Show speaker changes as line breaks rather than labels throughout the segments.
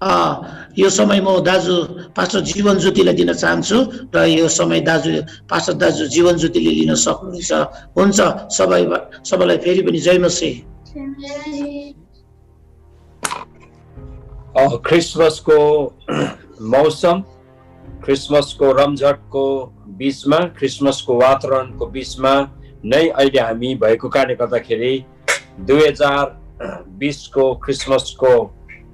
यो समय म दाजु पास्टर जीवन ज्योतिलाई दिन चाहन्छु र यो समय पास्टर दाजु जीवन ज्योतिले लिन सक्नुहुन्छ। हुन्छ, सबैलाई फेरि पनि जय मसीह।
क्रिसमसको मौसम, क्रिसमसको रमझटको बीचमा, क्रिसमसको वातावरणको बीचमा नै अहिले हामी भएको कारणले गर्दाखेरि 2020को क्रिसमसको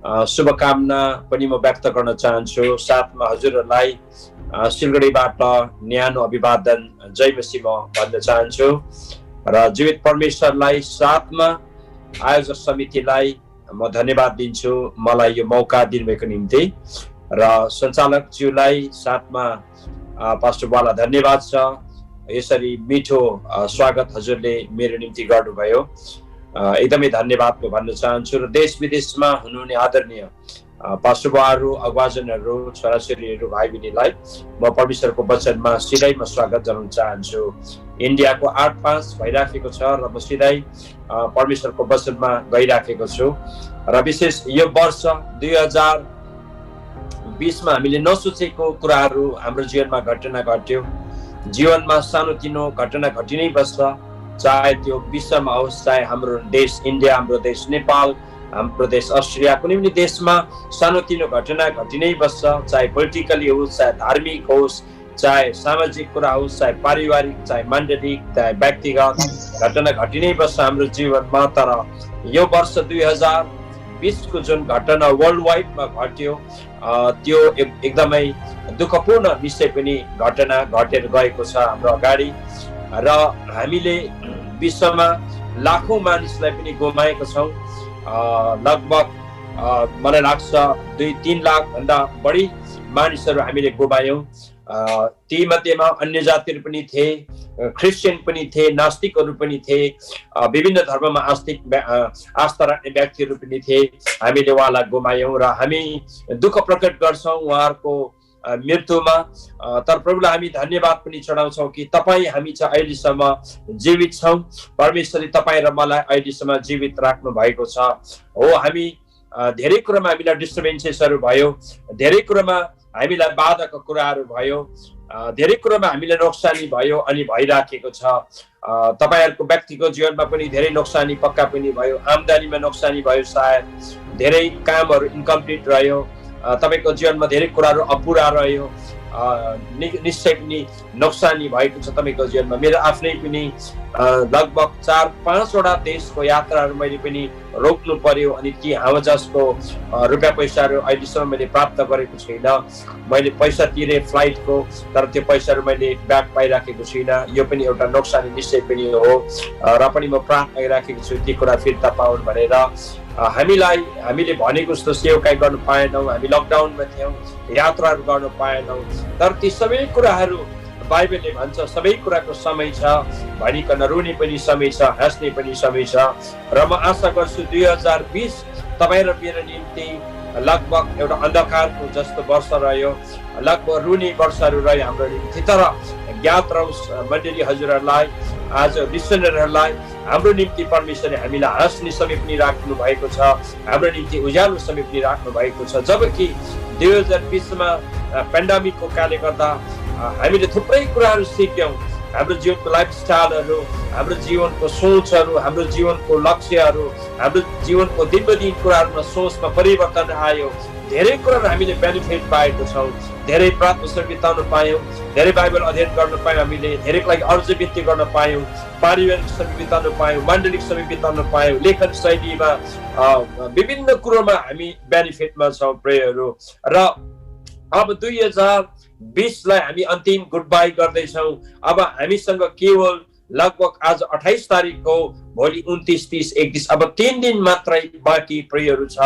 शुभकामना पनि म व्यक्त गर्न चाहन्छु। साथमा हजुरहरूलाई सिलगढीबाट न्यानो अभिवादन जय मसीह म भन्न चाहन्छु र जीवित परमेश्वरलाई साथमा आयोजक समितिलाई म धन्यवाद दिन्छु मलाई यो मौका दिनुभएको निम्ति र सञ्चालकज्यूलाई साथमा पास्टर बाला धन्यवाद छ। यसरी मिठो स्वागत हजुरले मेरो निम्ति गर्नुभयो, एकदमै धन्यवाद म भन्न चाहन्छु र देश विदेशमा हुनुहुने आदरणीय पास्टरबाहरू, अगुवाजनहरू, छोराछोरीहरू, भाइ बहिनीलाई म परमेश्वरको वचनमा सिधै म स्वागत जनाउन चाहन्छु। इन्डियाको 8-5 भइराखेको छ र म सिधै परमेश्वरको वचनमा गइराखेको छु र विशेष यो वर्ष 2020मा हामीले नसोचेको कुराहरू हाम्रो जीवनमा घटना घट्यो। जीवनमा सानोतिनो घटना घटि नै बस्छ, चाहे त्यो विश्वमा होस्, चाहे हाम्रो देश इन्डिया, हाम्रो देश नेपाल, हाम्रो देश अस्ट्रेलिया, कुनै पनि देशमा सानोतिनो घटना घटि नै बस्छ, चाहे पोलिटिकली होस्, चाहे धार्मिक होस्, चाहे सामाजिक कुरा होस्, चाहे पारिवारिक, चाहे माण्डलिक, चाहे व्यक्तिगत घटना घटि नै बस्छ हाम्रो जीवनमा। तर यो वर्ष 2020को जुन घटना वर्ल्ड वाइडमा घट्यो त्यो एकदमै दुःखपूर्ण निश्चय पनि घटना घटेर गएको छ हाम्रो अगाडि र हामीले विश्वमा लाखौं मानिसलाई पनि गुमाएका छौँ। लगभग मलाई लाग्छ 2-3 लाख भन्दा बढी मानिसहरू हामीले गुमायौँ। ती मध्येमा अन्य जातिहरू पनि थिए, क्रिस्चियन पनि थिए, नास्तिकहरू पनि थिए, विभिन्न धर्ममा आस्था राख्ने व्यक्तिहरू पनि थिए। हामीले उहाँलाई गुमायौँ र हामी दुःख प्रकट गर्छौँ उहाँहरूको मृत्युमा। तर प्रभुलाई हामी धन्यवाद पनि चढाउँछौँ कि तपाईँ हामी चाहिँ अहिलेसम्म जीवित छौँ। परमेश्वरले तपाईँ र मलाई अहिलेसम्म जीवित राख्नु भएको छ। हो, हामी धेरै कुरामा हामीलाई डिस्टर्बेन्सेसहरू भयो, धेरै कुरामा हामीलाई बाधाको कुराहरू भयो, धेरै कुरामा हामीलाई नोक्सानी भयो अनि भइराखेको छ। तपाईहरुको व्यक्तिगत जीवनमा पनि धेरै नोक्सानी पक्का पनि भयो, आम्दानीमा नोक्सानी भयो, सायद धेरै कामहरू इन्कम्प्लिट रह्यो, तपाईको जीवनमा धेरै कुराहरू अपुरा रह्यो, निश्चय पनि नोक्सानी भएको छ तपाईको जीवनमा। मेरो आफ्नै पनि लगभग 4-5 वटा देशको यात्राहरू मैले पनि रोक्नु पर्यो अनि ती हवाजहाजको रुपियाँ पैसाहरू अहिलेसम्म मैले प्राप्त गरेको छैन। मैले पैसा तिरे फ्लाइटको, तर त्यो पैसाहरू मैले ब्याक पाइराखेको छैन। यो पनि एउटा नोक्सानी निश्चय पनि हो र पनि म प्रार्थना गरिराखेको छु ती कुरा फिर्ता पाउन् भनेर। हामीले भनेको जस्तो सेवाकाई गर्न पाएनौँ, हामी लकडाउनमा थियौँ, यात्राहरू गर्न पाएनौँ, तर ती सबै कुराहरू बाइबलले भन्छ सबै कुराको समय छ भनिकन रुने पनि समय छ, हाँस्ने पनि समय छ। र म आशा गर्छु 2020 तपाईँ र मेरो निम्ति लगभग एउटा अन्धकारको जस्तो वर्ष रह्यो, लगभग रुने वर्षहरू रह्यो हाम्रो निम्ति। तर ज्ञात रहोस् मण्डली हजुरहरूलाई, आज लिसनरहरूलाई, हाम्रो निम्ति परमेश्वरले हामीलाई हाँस्ने समय पनि राख्नु भएको छ, हाम्रो निम्ति उज्यालो समय पनि राख्नु भएको छ। जबकि 2020मा पेन्डेमिकको कारणले गर्दा हामीले थुप्रै कुराहरू सिक्यौँ, हाम्रो जीवनको लाइफस्टाइलहरू, हाम्रो जीवनको सोचहरू, हाम्रो जीवनको लक्ष्यहरू, हाम्रो जीवनको दिनबदिन कुराहरूमा सोचमा परिवर्तन आयो। धेरै कुराहरू हामीले बेनिफिट पाएको छौँ, धेरै प्रार्थना समय बिताउन पायौँ, धेरै बाइबल अध्ययन गर्न पायौँ, हामीले धेरैको लागि अर्ज बिन्ती गर्न पायौँ, पारिवारिक समय बिताउन पायौँ, माण्डलिक समय बिताउन पायौँ, लेखन शैलीमा विभिन्न कुरोमा हामी बेनिफिटमा छौँ प्रेयरहरू। र अब 2020लाई हामी अन्तिम गुड बाई गर्दैछौँ। अब हामीसँग केवल लगभग आज 28 तारिकको, भोलि 29, 30, 31, अब 3 दिन मात्रै बाँकी प्रेयरहरू छ।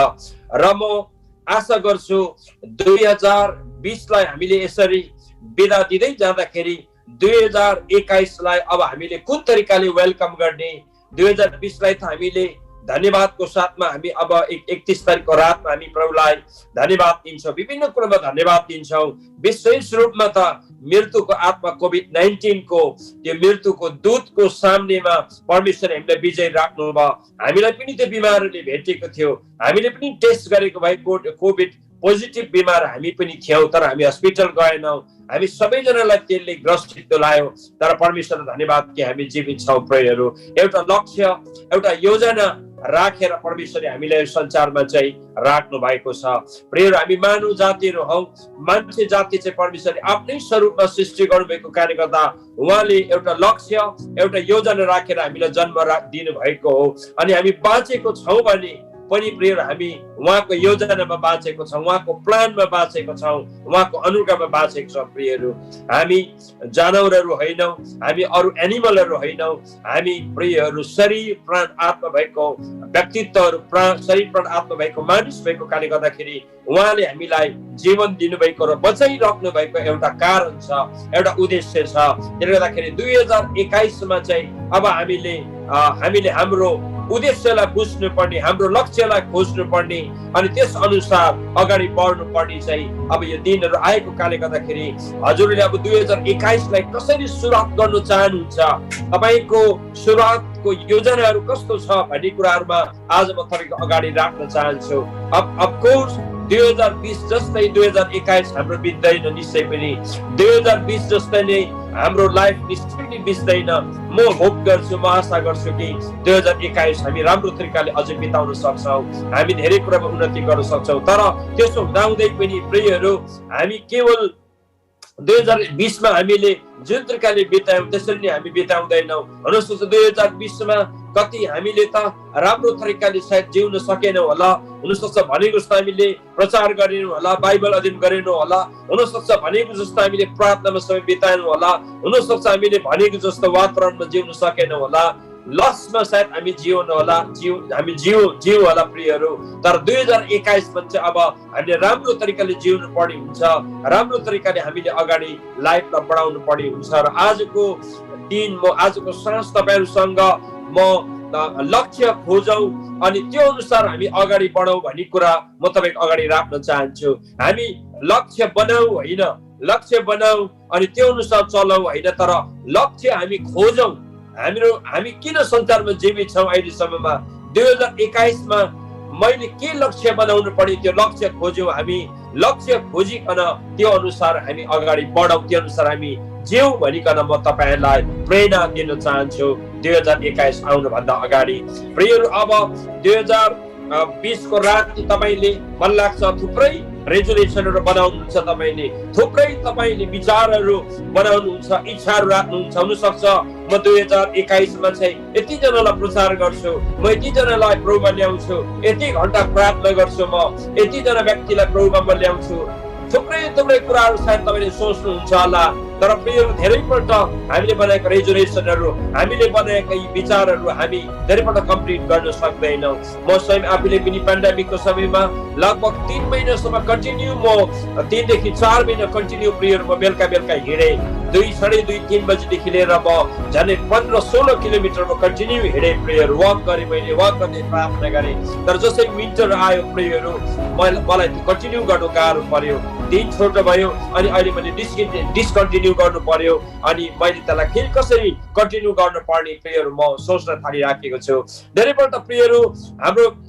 र म आशा गर्छु 2020लाई हामीले यसरी बिदा दिँदै जाँदाखेरि 2021लाई अब हामीले कुन तरिकाले वेलकम गर्ने, 2020लाई त हामीले धन्यवादको साथमा हामी अब 31 तारिकको रातमा हामी प्रभुलाई धन्यवाद दिन्छौँ, विभिन्न कुरामा धन्यवाद दिन्छौँ। विशेष रूपमा त मृत्युको आत्मा कोभिड-19 को त्यो मृत्युको दूतको सामनेमा परमेश्वर हामीलाई विजय राख्नु भयो। हामीलाई पनि त्यो बिमारले भेटेको थियो, हामीले पनि टेस्ट गरेको भए कोभिड पोजिटिभ बिमार हामी पनि थियौँ, तर हामी हस्पिटल गएनौँ। हामी सबैजनालाई त्यसले ग्रसित लायो, तर परमेश्वरलाई धन्यवाद कि हामी जीवित छौँ। प्रेयरहरू एउटा लक्ष्य, एउटा योजना राखेर परमेश्वरले हामीलाई संसारमा चाहिँ राख्नु भएको छ। प्रेयरहरू हामी मानव जातिहरू हौ, मान्छे जाति चाहिँ परमेश्वरले आफ्नै स्वरूपमा सृष्टि गर्नुभएको कारणले गर्दा उहाँले एउटा लक्ष्य, एउटा योजना राखेर हामीलाई जन्म दिनु भएको हो। अनि हामी बाँचेको छौँ भने पनि प्रेयर हामी उहाँको योजनामा बाँचेको छौँ, उहाँको प्लानमा बाँचेको छौँ, उहाँको अनुग्रहमा बाँचेको छौँ। प्रेयरहरू हामी जानवरहरू होइनौँ, हामी अरू एनिमलहरू होइनौँ, हामी प्रेयरहरू शरीर प्राण आत्मा भएको व्यक्तित्वहरू, शरीर प्राण आत्मा भएको मानिस भएको कारणले गर्दाखेरि उहाँले हामीलाई जीवन दिनुभएको र बचाइराख्नु भएको एउटा कारण छ, एउटा उद्देश्य छ। त्यसले गर्दाखेरि 2021 चाहिँ अब हामीले हाम्रो उद्देश्यलाई बुझ्नु पर्ने, हाम्रो लक्ष्यलाई खोज्नु पर्ने अनि त्यस अनुसार अगाडि बढ्नु पर्ने चाहिँ अब यो दिनहरू आएको कारणले गर्दाखेरि हजुरले अब 2021 लाई कसरी सुरुवात गर्न चाहनुहुन्छ, तपाईको सुरुवातको योजनाहरू कस्तो छ भन्ने कुराहरूमा आज म तपाईको अगाडि राख्न चाहन्छु। अफकोर्स 2020 जस्तै 2021 हाम्रो बित्दैन, निश्चय पनि 2020 जस्तै नै हाम्रो लाइफ निश्चय नै बित्दैन। म होप गर्छु, म आशा गर्छु कि 2021 हामी राम्रो तरिकाले अझै बिताउन सक्छौँ, हामी धेरै कुरामा उन्नति गर्न सक्छौँ। तर त्यसो हुँदाहुँदै पनि प्रियहरू हामी केवल 2020 मा हामीले जुन तरिकाले बितायौँ त्यसरी नै हामी बिताउँदैनौँ। हुनसक्छ 2020 मा कति हामीले त राम्रो तरिकाले सायद जिउन सकेनौँ होला, हुनसक्छ भनेको जस्तो हामीले प्रचार गरेनौँ होला, बाइबल अध्ययन गरेनौँ होला, हुनसक्छ भनेको जस्तो हामीले प्रार्थनामा समय बिताएनौँ होला, हुनसक्छ हामीले भनेको जस्तो वातावरणमा जिउन सकेनौँ होला, लसमा सायद हामी हामी जिउ होला प्रियहरू। तर 2021 मा चाहिँ अब हामीले राम्रो तरिकाले जिउनु पर्ने हुन्छ, राम्रो तरिकाले हामीले अगाडि लाइफलाई बढाउनु पर्ने हुन्छ। र आजको दिन म आजको साँझ तपाईहरुसँग म लक्ष्य खोजौं अनि त्यो अनुसार हामी अगाडि बढौं भन्ने कुरा म तपाईको अगाडि राख्न चाहन्छु। हामी लक्ष्य बनाऊ हैन, लक्ष्य बनाऊ अनि त्यो अनुसार चलौ हैन, तर लक्ष्य हामी खोजौं। हामी किन संसारमा जीवित छौं अहिलेसम्ममा? 2021 मा मैले के लक्ष्य बनाउनु पर्ने त्यो लक्ष्य खोज्यौं। हामी लक्ष्य खोजिकन त्यो अनुसार हामी अगाडि बढौं, त्यो अनुसार हामी जिउ भनिकन म तपाईहरुलाई प्रेरणा दिन चाहन्छु 2021 आउनु भन्दा अगाडि। प्रियहरू, अब 2020 को रात तपाईले मन लाग्छ थुप्रै रेजोल्युसनहरु बनाउनुहुन्छ, तपाईले थुप्रै तपाईले विचारहरु बनाउनुहुन्छ, इच्छाहरु राख्नुहुन्छ। हुन सक्छ म 2021 मा चाहिँ यति जनालाई प्रचार गर्छु, म यति जनालाई प्रभुमा ल्याउँछु, यति घण्टा प्रार्थना गर्छु, म यति जना व्यक्तिलाई प्रभुमा ल्याउँछु। थुप्रै कुराहरु सायद तपाईले सोच्नुहुन्छ होला, तर प्रियहरू धेरैपल्ट हामीले बनाएका रेजोल्युसनहरु, हामीले बनाएका यी विचारहरु हामी धेरैपल्ट कम्प्लिट गर्न सक्दैनौं। म स्वयं आफूले पनि पेन्डेमिकको समयमा लगभग 3 महिनासम्म कन्टिन्यू, म 3 देखि 4 महिना कन्टिन्यू प्रियहरू म बेलुका हिँडे, 2, साढे 2, 3 बजेदेखि लिएर म झन्डै 15-16 किलोमिटर म कन्टिन्यू हिँडे प्रियहरू, वक गरे, मैले वक गर्ने प्रार्थना गरे। तर जसै विन्टर आयो प्रियहरू, मलाई कन्टिन्यू गर्नु गाह्रो पर्यो, दिन छोटो भयो अनि अहिले मैले डिस्कन्टिन्यू गर्नु पर्यो अनि मैले त्यसलाई फेरि कसरी कन्टिन्यू गर्न पर्ने प्रियहरू म सोच्न थालिराखेको छु। धेरैपल्ट प्रियहरू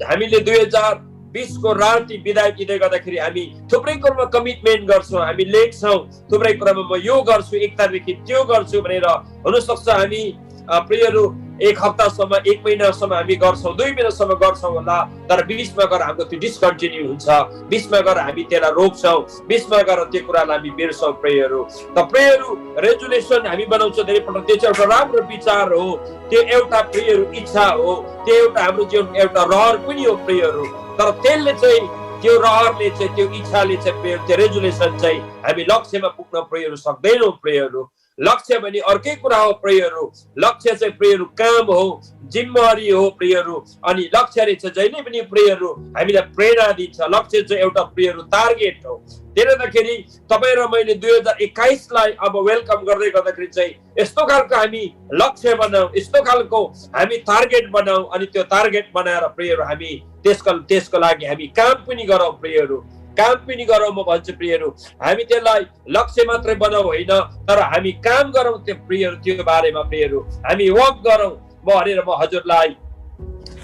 हामीले 2020 को राति बिदाई दिँदै गर्दाखेरि हामी थुप्रै कुरामा कमिटमेन्ट गर्छौँ, हामी लेख्छौँ थुप्रै कुरामा म यो गर्छु, 1 तारिखदेखि त्यो गर्छु भनेर। हुनसक्छ हामी प्रियहरू 1 हप्तासम्म, 1 महिनासम्म हामी गर्छौँ, 2 महिनासम्म गर्छौँ होला, तर 20 मा गएर हाम्रो त्यो डिस्कन्टिन्यू हुन्छ, 20 मा गएर हामी त्यसलाई रोक्छौँ, 20 मा गएर त्यो कुरालाई हामी बिर्सौँ प्रियहरू। त प्रियहरू, रेजोल्युसन हामी बनाउँछौँ धेरैपल्ट, त्यो चाहिँ एउटा राम्रो विचार हो, त्यो एउटा प्रियहरू इच्छा हो, त्यो एउटा हाम्रो जीवनको एउटा रहर पनि हो प्रियहरू। तर त्यसले चाहिँ, त्यो रहरले चाहिँ, त्यो इच्छाले चाहिँ प्रियहरू, त्यो रेजोल्युसन चाहिँ हामी लक्ष्यमा पुग्न प्रियहरू सक्दैनौँ प्रियहरू। लक्ष्य भने अर्कै कुरा हो प्रियहरू, लक्ष्य चाहिँ प्रियहरू काम हो, जिम्मेवारी हो प्रियहरू। अनि लक्ष्यले चाहिँ जहिले पनि प्रियहरू हामीलाई प्रेरणा दिन्छ। लक्ष्य चाहिँ एउटा प्रियहरू टार्गेट हो। त्यसले गर्दाखेरि तपाईँ र मैले 2021 लाई अब वेलकम गर्दै गर्दाखेरि चाहिँ यस्तो खालको हामी लक्ष्य बनाऊ, यस्तो खालको हामी टार्गेट बनाऊ अनि त्यो टार्गेट बनाएर प्रियहरू हामी त्यसको लागि हामी काम पनि गरौँ प्रियहरू, काम पनि गरौँ। म भन्छु प्रियहरू, हामी त्यसलाई लक्ष्य मात्रै बनाऊ होइन, तर हामी काम गरौँ त्यो प्रियहरू, त्यो बारेमा प्रियहरू हामी वर्क गरौँ भनेर म हजुरलाई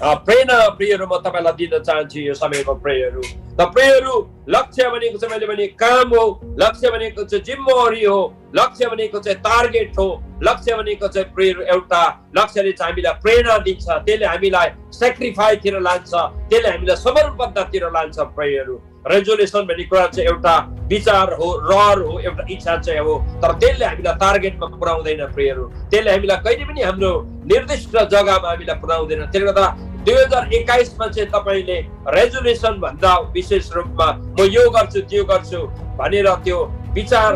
प्रेरणा प्रियहरू म तपाईँलाई दिन चाहन्छु यो समयमा प्रियहरू। त प्रियहरू लक्ष्य भनेको चाहिँ मैले भने काम हो, लक्ष्य भनेको चाहिँ जिम्मेवारी हो, लक्ष्य भनेको चाहिँ टार्गेट हो, लक्ष्य भनेको चाहिँ प्रियहरू एउटा लक्ष्यले चाहिँ हामीलाई प्रेरणा दिन्छ, त्यसले हामीलाई सेक्रिफाइसतिर लान्छ, त्यसले हामीलाई समर्पणतातिर लान्छ प्रियहरू। रेजोल्युसन भन्ने कुरा चाहिँ एउटा विचार हो, रहर हो, एउटा इच्छा चाहिँ हो, तर त्यसले हामीलाई टार्गेटमा पुर्याउँदैन प्रियहरू, त्यसले हामीलाई कहिले पनि हाम्रो निर्दिष्ट जग्गामा हामीलाई पुर्याउँदैन। त्यसले गर्दा 2021 मा चाहिँ तपाईले रेजोल्युसन भन्दा विशेष रूपमा म यो गर्छु त्यो गर्छु भनेर त्यो विचार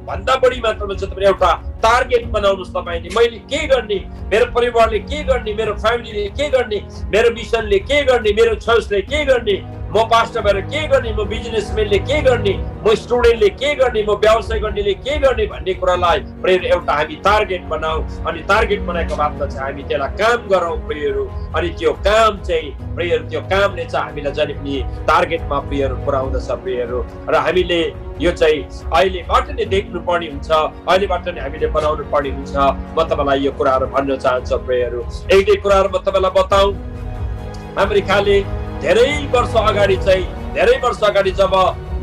भन्दा बढी मात्रामा चाहिँ तपाईले एउटा टार्गेट बनाउनुस्। तपाईले मैले के गर्ने, मेरो परिवारले के गर्ने, मेरो फ्यामिलीले के गर्ने, मेरो मिसनले के गर्ने, मेरो चर्चले के गर्ने, म पास्टर भएर के गर्ने, म बिजनेसम्यानले के गर्ने, म स्टुडेन्टले के गर्ने, म व्यवसाय गर्नेले के गर्ने भन्ने कुरालाई प्रियहरू एउटा हामी टार्गेट बनाऊ। अनि टार्गेट बनाएको बादमा चाहिँ हामी त्यसलाई काम गरौँ प्रियहरू। अनि त्यो काम चाहिँ प्रियहरू त्यो कामले चाहिँ हामीलाई जहिले पनि टार्गेटमा प्रियहरू पुर्याउँदछ प्रियहरू। र हामीले यो चाहिँ अहिलेबाट नै देख्नु पर्ने हुन्छ, अहिलेबाट नै हामीले बनाउनु पर्ने हुन्छ। म तपाईँलाई यो कुराहरू भन्न चाहन्छु प्रियहरू। एक दुई कुराहरू म तपाईँलाई बताउँ। अमेरिकाले धेरै वर्ष अगाडि जब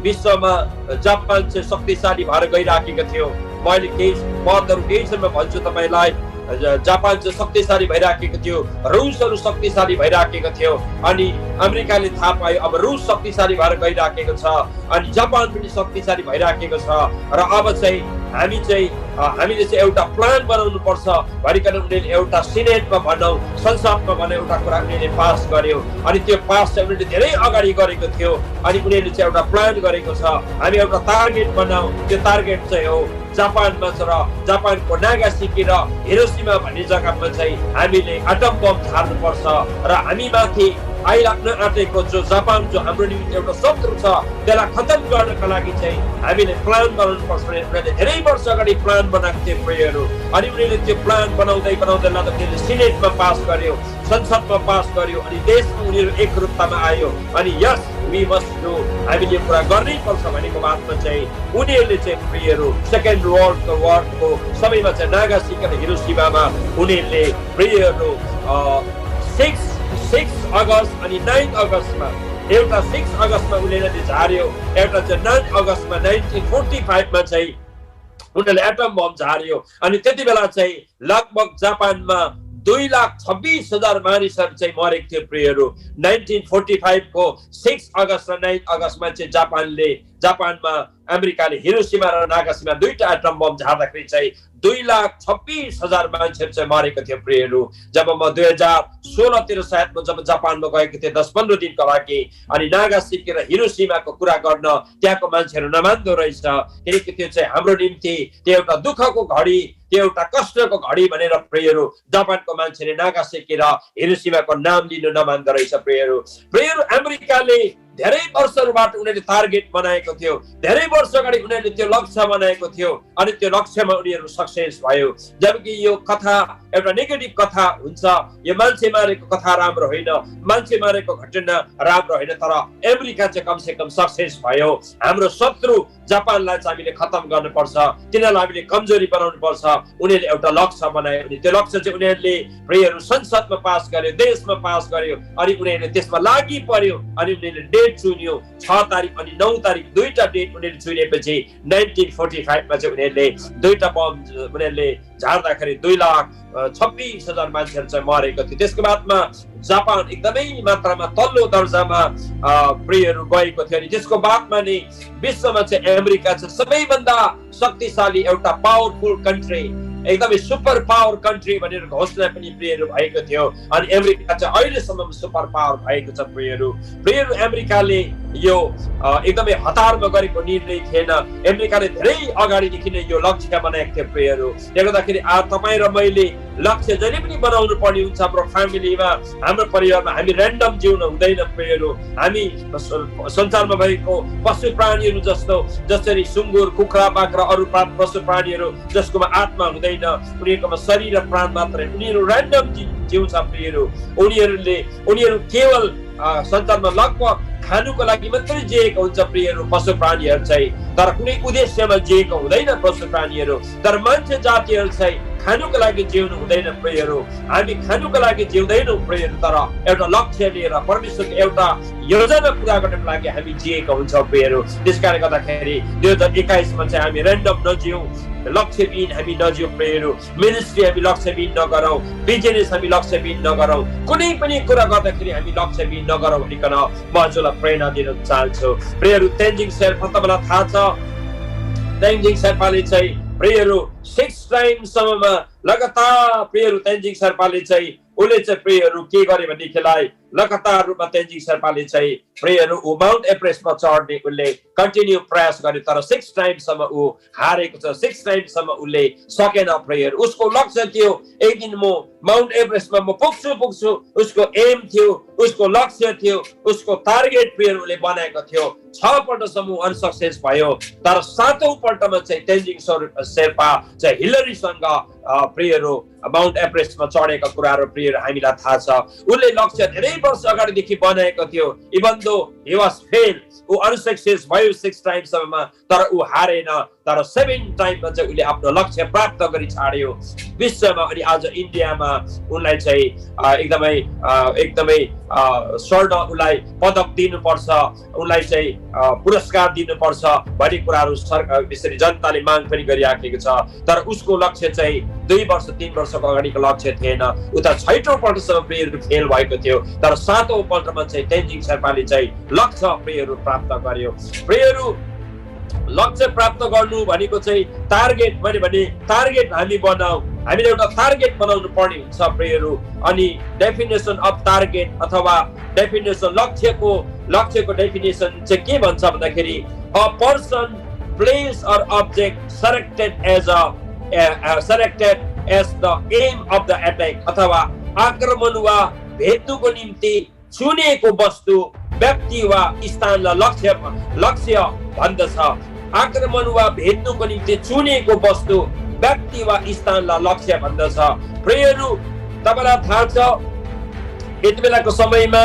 विश्वमा जापान चाहिँ शक्तिशाली भएर गइराखेको थियो, मैले केही पदहरू केही समय भन्छु तपाईँलाई। जापान चाहिँ शक्तिशाली भइराखेको थियो, रुसहरू शक्तिशाली भइराखेको थियो, अनि अमेरिकाले थाहा पायो अब रुस शक्तिशाली भएर गइराखेको छ, अनि जापान पनि शक्तिशाली भइराखेको छ। र अब चाहिँ हामीले चाहिँ एउटा प्लान बनाउनु पर्छ भनिकन उनीहरूले एउटा सिनेटमा भनौँ, संसदमा भनौँ एउटा कुरा उनीहरूले पास गर्यो। अनि त्यो पास चाहिँ उनीहरूले धेरै अगाडि गरेको थियो, अनि उनीहरूले चाहिँ एउटा प्लान गरेको छ, हामी एउटा टार्गेट बनाऊ। त्यो टार्गेट चाहिँ हो जापानमा र जापानको नागासाकी र हिरोसिमा भन्ने जग्गामा चाहिँ हामीले एटम बम झार्नुपर्छ। र हामी माथि आइलाग्न आँटेको जो जापान जो हाम्रो निम्ति एउटा शत्रु छ त्यसलाई खतम गर्नका लागि चाहिँ हामीले प्लान बनाउनु पर्छ। उनीहरूले धेरै वर्ष अगाडि प्लान बनाएको थियो प्रियहरू। अनि उनीहरूले त्यो प्लान बनाउँदै लाँदा उनीहरूले सिनेटमा पास गर्यो, संसदमा पास गर्यो, अनि देशमा उनीहरू एकरूपतामा आयो। अनि यस वी मस्ट डू, हामीले यो कुरा गर्नै पर्छ भनेको बातमा चाहिँ उनीहरूले चाहिँ प्रियहरू सेकेन्ड वर्ल्ड वारको समयमा चाहिँ नागासाकी र हिरोसिमामा उनीहरूले प्रियहरू 6 अगस्त अनि 9 अगस्तमा एउटा 6 अगस्तमा उनीहरूले झार्यो, एउटा चाहिँ 9 अगस्तमा 1945 मा चाहिँ उनीहरूले एटम बम झार्यो। अनि त्यति बेला चाहिँ लगभग जापानमा 2,26,000 मानिसहरू चाहिँ मरेको थियो प्रियहरू। 1945 को 6 अगस्त र 9 अगस्तमा चाहिँ जापानमा अमेरिकाले हिरोसिमा र नागासाकीमा दुईटा एटम बम झार्दाखेरि चाहिँ 2,26,000 मान्छेहरू चाहिँ मरेको थियो प्रियहरू। जब म 2016 तिर सायद म जब जापानमा गएको थिएँ 10-15 दिनको लागि, अनि नागासाकी र हिरोसिमाको कुरा गर्न त्यहाँको मान्छेहरू नमान्दो रहेछ, किनकि त्यो चाहिँ हाम्रो निम्ति त्यो एउटा दुःखको घडी, त्यो एउटा कष्टको घडी भनेर प्रियहरू जापानको मान्छेले नागासाकी र हिरोसिमाको नाम लिनु नमान्दो रहेछ प्रियहरू। अमेरिकाले धेरै वर्षहरूबाट उनीहरूले टार्गेट बनाएको थियो, धेरै वर्ष अगाडि उनीहरूले त्यो लक्ष्य बनाएको थियो, अनि त्यो लक्ष्यमा उनीहरू सक्सेस भयो। जबकि यो कथा एउटा नेगेटिभ कथा हुन्छ, यो मान्छे मारेको कथा राम्रो होइन, मान्छे मारेको घटना राम्रो होइन, तर अमेरिका चाहिँ कमसे कम सक्सेस भयो। हाम्रो शत्रु जापानलाई चाहिँ हामीले खतम गर्नुपर्छ, तिनीहरूलाई हामीले कमजोरी बनाउनु पर्छ। उनीहरूले एउटा लक्ष्य बनायो, अनि त्यो लक्ष्य चाहिँ उनीहरूले प्रियहरू संसदमा पास गर्यो, देशमा पास गर्यो, अनि उनीहरूले त्यसमा लागि पर्यो, अनि उनीहरूले डेट चुन्यो 6 तारिक अनि 9 तारिक दुईटा डेट उनीहरूले चुनेपछि 1945 मा चाहिँ उनीहरूले दुईटा बम उनीहरूले झार्दाखेरि 2,26,000 मान्छेहरू चाहिँ मरेको थियो। त्यसको बादमा जापान एकदमै मात्रामा तल्लो दर्जामा प्रियहरू गएको थियो। अनि त्यसको बादमा नै विश्वमा चाहिँ अमेरिका चाहिँ सबैभन्दा शक्तिशाली एउटा पावरफुल कन्ट्री, एकदमै सुपर पावर कन्ट्री भनेर घोषणा पनि प्रियहरू भएको थियो। अनि अमेरिका चाहिँ अहिलेसम्म सुपर पावर भएको छ प्रियहरू। अमेरिकाले यो एकदमै हतारमा गरेको निर्णय थिएन, अमेरिकाले धेरै अगाडिदेखि नै यो लक्ष्य बनाएको थियो प्रियहरू। त्यसले गर्दाखेरि तपाईँ र मैले लक्ष्य जहिले पनि बनाउनु पर्ने हुन्छ। हाम्रो फ्यामिलीमा, हाम्रो परिवारमा हामी ऱ्यान्डम जिउन हुँदैन प्रियहरू। हामी संसारमा भएको पशु प्राणीहरू जसरी सुँगुर, कुखुरा, बाख्रा, अरू पशु प्राणीहरू जसकोमा आत्मा हुँदैन, उनीहरूकोमा शरीर र प्राण मात्रै, उनीहरू ऱ्यान्डम जिउँछ प्रियहरू। उनीहरू केवल संसारमा लगभग खानुको लागि मात्रै जिएको हुन्छ प्रियहरू पशु प्राणीहरू चाहिँ, तर कुनै उद्देश्यमा जिएको हुँदैन पशु प्राणीहरू। तर मान्छे जातिहरू चाहिँ खानुको लागि जिउनु हुँदैन प्रियहरू, हामी खानुको लागि जिउँदैनौँ प्रियहरू, तर एउटा लक्ष्य लिएर परमेश्वरको एउटा योजना पुरा गर्नको लागि हामी जिएका हुन्छौँ प्रियहरू। त्यसकारणले गर्दाखेरि 2021 मा चाहिँ हामी ऱ्यान्डम नजियौँ, लक्ष्यविहीन हामी नजियौँ प्रियहरू। मिनिस्ट्री हामी लक्ष्यविहीन नगरौँ, बिजनेस हामी लक्ष्यविहीन नगरौँ, कुनै पनि कुरा गर्दाखेरि हामी लक्ष्यविहीन नगरौँ भनिकन म हजुरलाई प्रेरणा दिन चाहन्छु प्रियहरू। तेन्जिङ शेर्पा तपाईँलाई थाहा छ, तेन्जिङ शेर्पाले चाहिँ प्रियहरू 6 टाइमसम्ममा लगातार प्रियहरू तेन्जिङ शेर्पाले चाहिँ उसले चाहिँ प्रियहरू के गरे भनेदेखिलाई लगातार रूपमा तेन्जिङ शेर्पाले चाहिँ प्रियहरू ऊ माउन्ट एभरेस्टमा चढ्ने उसले कन्टिन्यू प्रयास गरे, तर 6 टाइमसम्म ऊ हारेको छ, 6 टाइमसम्म उसले सकेन प्रियहरू। उसको लक्ष्य थियो एक दिन म माउन्ट एभरेस्टमा म पुग्छु, उसको एम थियो, उसको लक्ष्य थियो, उसको टार्गेट प्रियहरू उसले बनाएको थियो। 6 पल्टसम्म अनसक्सेस भयो, तर 7औं पल्टमा चाहिँ तेन्जिङ शेर्पा चाहिँ हिलरीसँग प्रियहरू माउन्ट एभरेस्टमा चढेका कुराहरू प्रियहरू हामीलाई थाहा छ। उसले लक्ष्य धेरै वर्ष अगाडिदेखि बनाएको थियो, even though he was failed, ऊ अनसक्सेस भयो 6 टाइमसम्ममा, तर ऊ हारेन, तर 7 टाइममा चाहिँ उसले आफ्नो लक्ष्य प्राप्त गरी छाड्यो विश्वमा। अनि आज इन्डियामा उनलाई चाहिँ एकदमै स्वर्ण उसलाई पदक दिनुपर्छ, उनलाई चाहिँ पुरस्कार दिनुपर्छ भन्ने कुराहरू सरकार यसरी जनताले माग पनि गरिराखेको छ। तर उसको लक्ष्य चाहिँ 2 वर्ष 3 वर्षको अगाडिको लक्ष्य थिएन, उता 6औं पल्टसम्म प्रियहरू फेल भएको थियो, तर 7औं पल्टमा चाहिँ तेन्जिङ शेर्पाले चाहिँ लक्ष्य प्रियहरू प्राप्त गर्यो। प्रियहरू लक्ष्य प्राप्त गर्नु भनेको चाहिँ टार्गेट भने टार्गेट हामी बनाऊ, हामीले एउटा टार्गेट बनाउनु पर्ने हुन्छ प्रियहरू। अनि डेफिनेसन अफ टार्गेट अथवा डेफिनेसन लक्ष्यको डेफिनेसन चाहिँ के भन्छ भन्दाखेरि a person place or object selected as the aim of the attack, अथवा आक्रमण वा भेट्नुको निम्ति चुनिएको वस्तु व्यक्ति वा स्थानलाई लक्ष्य भन्दछ। आक्रमण वा भेट्नुको निम्ति चुनिएको वस्तु व्यक्ति वा स्थानलाई लक्ष्य भन्दछ। प्रियहरू तपाईलाई थाहा छ यति बेलाको समयमा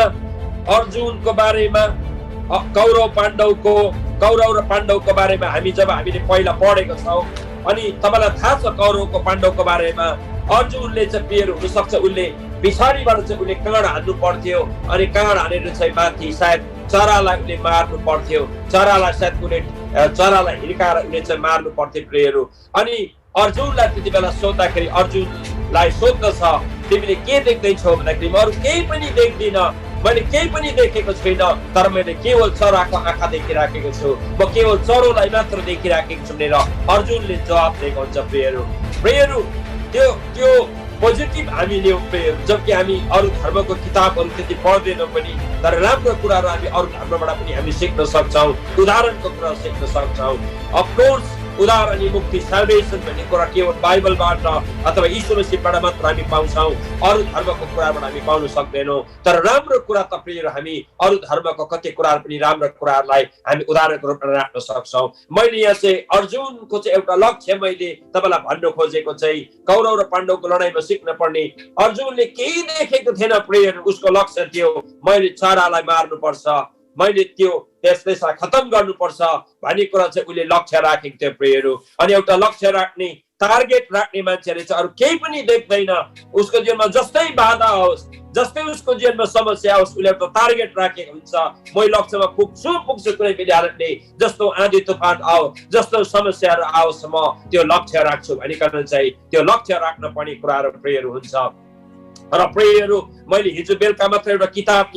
अर्जुनको बारेमा कौरव र पाण्डवको बारेमा हामीले पहिला पढेको छौँ। अनि तपाईलाई थाहा छ कौरवको पाण्डवको बारेमा अर्जुनले चाहिँ प्रियहरू हुन सक्छ उसले पछाडिबाट चाहिँ उसले काँड हान्नु पर्थ्यो, अनि काँड हानेर चाहिँ माथि सायद चरालाई उसले मार्नु पर्थ्यो, चरालाई हिर्काएर उसले चाहिँ मार्नु पर्थ्यो प्रियहरू। अनि अर्जुनलाई त्यति बेला सोद्धाखेरि अर्जुनलाई सोध्दछ तिमीले के देख्दैछौ भन्दाखेरि म अरू केही पनि देख्दिन, मैले केही पनि देखेको छैन, तर मैले केवल चराको आँखा देखिराखेको छु, म केवल चरोलाई मात्र देखिराखेको छु भनेर अर्जुनले जवाब दिएको हुन्छ प्रियहरू। त्यो पोजिटिभ हामी लियौँ प्रियहरू, जबकि हामी अरू धर्मको किताबहरू त्यति पढ्दैनौँ पनि, तर राम्रो कुराहरू हामी अरू धर्मबाट पनि हामी सिक्न सक्छौँ, उदाहरणको कुरा सिक्न सक्छौँ। अफकोर्स उदाहरण अनि मुक्ति साल्भेसन भन्ने कुरा केवल बाइबलबाट अथवा यीशु मसीहबाट मात्र हामी पाउँछौँ, अरू धर्मको कुराबाट हामी पाउन सक्दैनौँ। तर राम्रो कुरा त प्रियहरू हामी अरू धर्मको कति कुराहरू पनि राम्रो कुराहरूलाई हामी उदाहरणको रूपमा राख्न सक्छौँ। मैले यहाँ चाहिँ अर्जुनको चाहिँ एउटा लक्ष्य मैले तपाईँलाई भन्नु खोजेको चाहिँ कौरव र पाण्डवको लडाइँमा सिक्न पर्ने अर्जुनले केही देखेको थिएन प्रियहरू, उसको लक्ष्य थियो मैले चरालाई मार्नुपर्छ, मैले त्यसलाई खतम गर्नुपर्छ भन्ने कुरा चाहिँ उसले लक्ष्य राखेको थियो प्रियहरू। अनि एउटा लक्ष्य राख्ने टार्गेट राख्ने मान्छेले चाहिँ अरू केही पनि देख्दैन, उसको जीवनमा जस्तै बाधा होस्, जस्तै उसको जीवनमा समस्या होस्, उसले एउटा टार्गेट राखेको हुन्छ, म लक्ष्यमा पुग्छु कुनै पनि हालतले, जस्तो आँधी तुफान आओस्, जस्तो समस्याहरू आओस्, म त्यो लक्ष्य राख्छु भनिकन चाहिँ त्यो लक्ष्य राख्न पर्ने कुराहरू प्रियहरू हुन्छ। र प्रियहरू मैले हिजो बेलुका मात्र एउटा किताब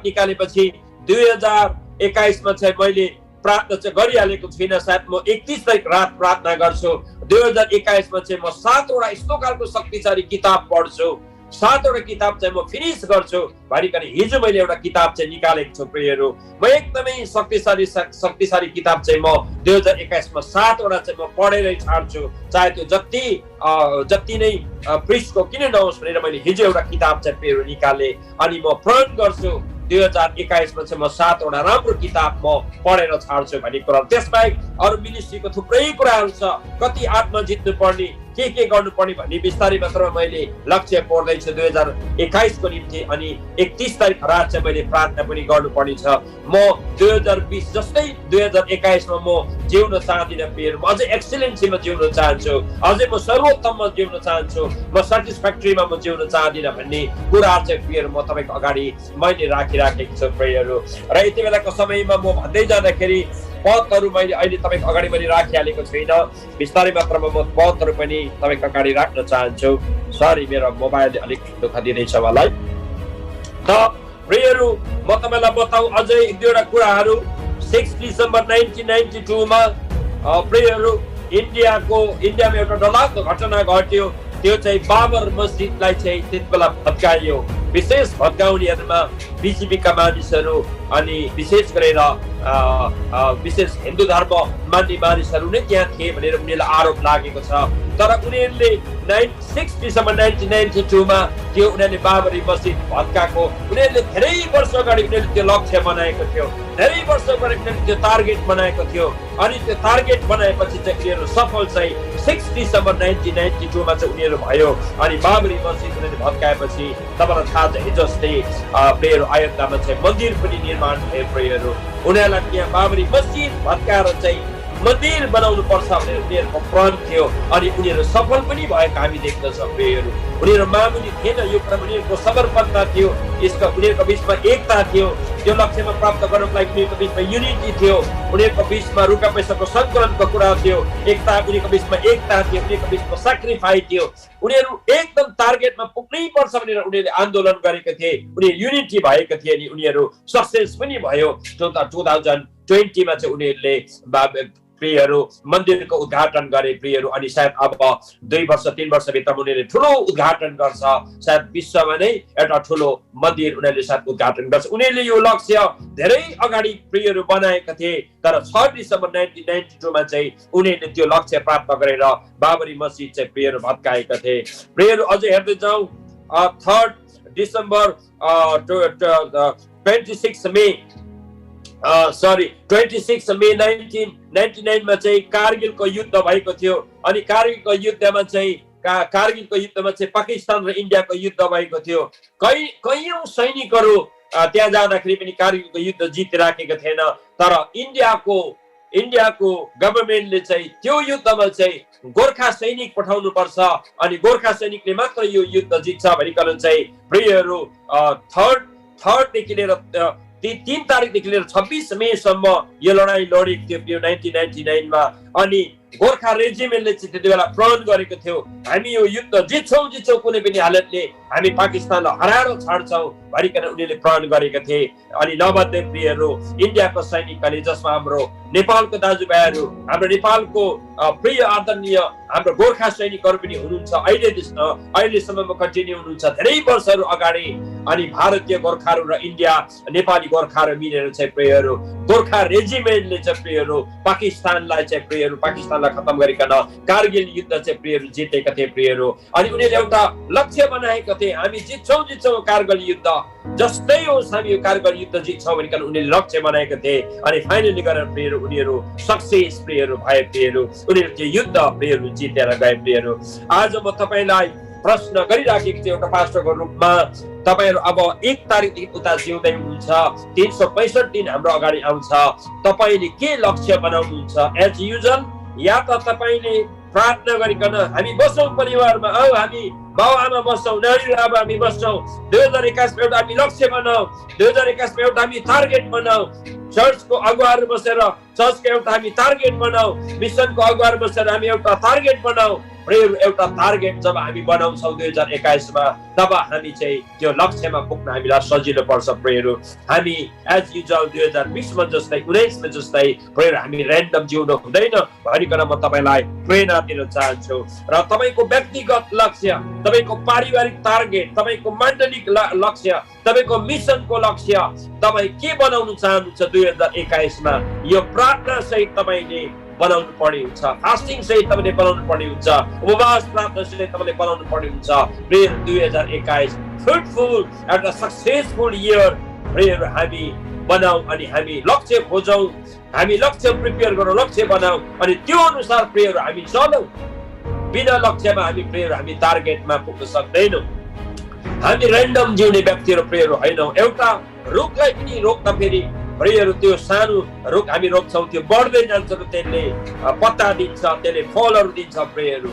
निकालेपछि 2021 मा चाहिँ मैले प्रार्थना चाहिँ गरिहालेको छुइनँ, सायद म 31 तारिक रात प्रार्थना गर्छु। 2021 मा चाहिँ म 7वटा यस्तो खालको शक्तिशाली किताब पढ्छु, 7वटा किताब चाहिँ म फिनिस गर्छु भनिकन हिजो मैले एउटा किताब चाहिँ निकालेको छु प्रियहरू। म एकदमै शक्तिशाली किताब चाहिँ म 2021 मा 7वटा चाहिँ म पढेरै छाड्छु, चाहे त्यो जति नै पृष्ठको किन नहोस् भनेर मैले हिजो एउटा किताब चाहिँ प्रियहरू निकालेँ। अनि म प्रण गर्छु 2021 मा चाहिँ म 7वटा राम्रो किताब म पढेर छाड्छु भन्ने कुरा। त्यसबाहेक अरू मिनिस्ट्रीको थुप्रै कुराहरू छ, कति आत्मा जित्नु पर्ने, के गर्नुपर्ने भन्ने बिस्तारै मात्रमा मैले लक्ष्य कोर्दैछु 2021 को निम्ति। अनि 31 तारिक रात चाहिँ मैले प्रार्थना पनि गर्नुपर्ने छ। म 2020 जस्तै 2021 मा म जिउन चाहदिनँ प्रियहरू, म अझै एक्सिलेन्सीमा जिउन चाहन्छु, अझै म सर्वोत्तममा जिउन चाहन्छु, म सेटिस्फ्याक्ट्रीमा म जिउन चाहदिनँ भन्ने कुराहरू चाहिँ प्रियहरू म तपाईँको अगाडि मैले राखिराखेको छु प्रियहरू। र यति बेलाको समयमा म भन्दै जाँदाखेरि पदहरू मैले अहिले तपाईँको अगाडि मैले राखिहालेको छुइनँ, बिस्तारै मात्रामा म पदहरू पनि तपाईँको अगाडि राख्न चाहन्छु। सरी, मेरो मोबाइलले अलिक दुःख दिँदैछ मलाई। त प्रियहरू म तपाईँलाई बताउँ अझै एक दुईवटा कुराहरू। 6 डिसेम्बर 1992 मा प्रियहरू इन्डियामा एउटा डरलाग्दो घटना घट्यो। त्यो चाहिँ बाबर मस्जिदलाई चाहिँ त्यति बेला भत्काइयो। विशेष भत्काउनेहरूमा बिजेपीका मानिसहरू अनि विशेष गरेर विशेष हिन्दू धर्म मान्ने मानिसहरू नै त्यहाँ थिए भनेर उनीहरूलाई आरोप लागेको छ। तर उनीहरूले 6 डिसेम्बर 1992 मा त्यो उनीहरूले बाबरी मस्जिद भत्काएको उनीहरूले धेरै वर्ष अगाडि उनीहरूले त्यो लक्ष्य बनाएको थियो, धेरै वर्ष अगाडि उनीहरूले त्यो टार्गेट बनाएको थियो। अनि त्यो टार्गेट बनाएपछि चाहिँ उनीहरू सफल चाहिँ 6 डिसेम्बर 1992 मा चाहिँ उनीहरू भयो। अनि बाबरी मस्जिद उनीहरूले भत्काएपछि तपाईँलाई थाहा छ हिजो अस्ति प्रियहरू अयोध्यामा चाहिँ मन्दिर पनि निर्माण भयो प्रियहरू। उनीहरूलाई त्यहाँ बाबरी मस्जिद भत्काएर चाहिँ मन्दिर बनाउनु पर्छ भनेर उनीहरूको प्रण थियो अनि उनीहरू सफल पनि भएको हामी देख्दछौँ प्रियहरू। उनीहरू मामुली थिएन, यो कुरा उनीहरूको समर्पणता थियो, यसको उनीहरूको बिचमा एकता थियो, त्यो लक्ष्यमा प्राप्त गर्नको लागि उनीहरूको बिचमा युनिटी थियो, उनीहरूको बिचमा रुपियाँ पैसाको सङ्कलनको कुरा थियो, एकता उनीहरूको बिचमा एकता थियो, उनीहरूको बिचमा सेक्रिफाइस थियो। उनीहरू एकदम टार्गेटमा पुग्नै पर्छ भनेर उनीहरूले आन्दोलन गरेका थिए, उनीहरू युनिटी भएको थिए अनि उनीहरू सक्सेस पनि भयो। 2020 मा चाहिँ उनीहरूले प्रियहरू मन्दिरको उद्घाटन गरे प्रियहरू। अनि सायद अब 2 वर्ष 3 वर्षभित्र उनीहरूले ठुलो उद्घाटन गर्छ, सायद विश्वमा नै एउटा ठुलो मन्दिर उनीहरूले सायद उद्घाटन गर्छ। उनीहरूले यो लक्ष्य धेरै अगाडि प्रियहरू बनाएका थिए, तर 6 डिसेम्बर 1992 मा चाहिँ उनीहरूले त्यो लक्ष्य प्राप्त गरेर बाबरी मस्जिद चाहिँ प्रियहरू भत्काएका थिए। प्रियहरू अझै हेर्दै जाउँ 3 डिसेम्बर 26 मे 1999 मा चाहिँ कारगिलको युद्ध भएको थियो। अनि कारगिलको युद्धमा चाहिँ पाकिस्तान र इन्डियाको युद्ध भएको थियो। कयौं सैनिकहरू त्यहाँ जाँदाखेरि पनि कारगिलको युद्ध जितिराखेको थिएन, तर इन्डियाको गभर्मेन्टले चाहिँ त्यो युद्धमा चाहिँ गोर्खा सैनिक पठाउनु पर्छ अनि गोर्खा सैनिकले मात्र यो युद्ध जित्छ भनिकन चाहिँ प्रियहरू 3 देखि लिएर 3 तारिकदेखि लिएर 26 मे सम्म यो लडाईँ लडेको थियो 1999 मा। अनि गोर्खा रेजिमेन्टले चाहिँ त्यति बेला प्रण गरेको थियो हामी यो युद्ध जित्छौँ कुनै पनि हालतले हामी पाकिस्तानलाई हराएर छाड्छौँ भनिकन उनीहरूले प्रण गरेका थिए। अनि नभए प्रियहरू इन्डियाको सैनिकले जसमा हाम्रो नेपालको दाजुभाइहरू, हाम्रो नेपालको प्रिय आदरणीय हाम्रो गोर्खा सैनिकहरू पनि हुनुहुन्छ, अहिलेसम्म कन्टिन्यू हुनुहुन्छ धेरै वर्षहरू अगाडि। अनि भारतीय गोर्खाहरू र इन्डिया नेपाली गोर्खाहरू मिलेर चाहिँ प्रियहरू गोर्खा रेजिमेन्टले चाहिँ प्रियहरू पाकिस्तानलाई चाहिँ प्रियहरू पाकिस्तानलाई खतम गरिकन कारगिल युद्ध चाहिँ प्रियहरू जितेका थिए प्रियहरू। अनि उनीहरूले एउटा लक्ष्य बनाएका थिए हामी जित्छौँ कारगिल युद्ध, जस्तै होस् हामी यो कारगिल युद्ध जित्छौँ भनिकन उनीहरूले लक्ष्य बनाएका थिए। अनि फाइनली गरेर प्रियहरू उनीहरू सक्सेस प्रियहरू भए प्रियहरू, उनीहरू त्यो युद्ध प्रियहरू जितेर गए प्रियहरू। आज म तपाईँलाई प्रश्न गरिराखेको छु एउटा पास्टरको रूपमा, तपाईहरु अब 1 तारिकदेखि उता जिउँदै हुनुहुन्छ, 365 दिन हाम्रो अगाडि आउँछ, तपाईले के लक्ष्य बनाउनुहुन्छ एज युजुअल, या त तपाईले प्रार्थना गरिकन हामी बसौँ परिवारमा, आऊ हामी बाउ आमा बसौँ, नानीहरु अब हामी बसौँ, 2021 मा एउटा हामी लक्ष्य बनाऊ, 2021 मा एउटा हामी टार्गेट बनाऊ, चर्चको अगुवाहरु बसेर चर्चको एउटा हामी टार्गेट बनाऊ, मिसनको अगुवाहरु बसेर हामी एउटा टार्गेट बनाऊ। प्रेयर एउटा टार्गेट जब हामी बनाउँछौँ 2021 मा, तब हामी चाहिँ त्यो लक्ष्यमा पुग्न हामीलाई सजिलो पर्छ। प्रेयर हामी एज युजुअल 2020 मा जस्तै 19 मा जस्तै प्रेयर हामी र्यान्डम जिउनु हुँदैन भनिकन म तपाईलाई प्रेरणा दिन चाहन्छु। र तपाईको व्यक्तिगत लक्ष्य, तपाईको पारिवारिक टार्गेट, तपाईको मण्डलिक लक्ष्य, तपाईको मिसनको लक्ष्य तपाई के बनाउन चाहनुहुन्छ 2021 मा, यो प्रार्थना सहित तपाईले बनाउनु पर्ने हुन्छ, फास्टिङ सहित तपाईले बनाउनु पर्ने हुन्छ, उपवास प्रार्थना सहित तपाईले बनाउनु पर्ने हुन्छ। Prayer 2021 fruitful and a successful year prayer हामी बनाऊ अनि हामी लक्ष्य खोजौँ, हामी लक्ष्य प्रिपेयर गरौँ, लक्ष्य बनाऊ अनि त्यो अनुसार प्रेयर हामी चलौँ। बिना लक्ष्यमा हामी प्रेयर हामी टार्गेटमा पुग्न सक्दैनौँ। हामी र्यान्डम जिउने व्यक्तिहरू प्रेयर होइनौँ। एउटा रुखलाई पनि रोक्दाखेरि प्रेयर त्यो सानो रुख हामी रोप्छौँ, त्यो बढ्दै जान्छ र त्यसले पत्ता दिन्छ, त्यसले फलहरू दिन्छ प्रेयर।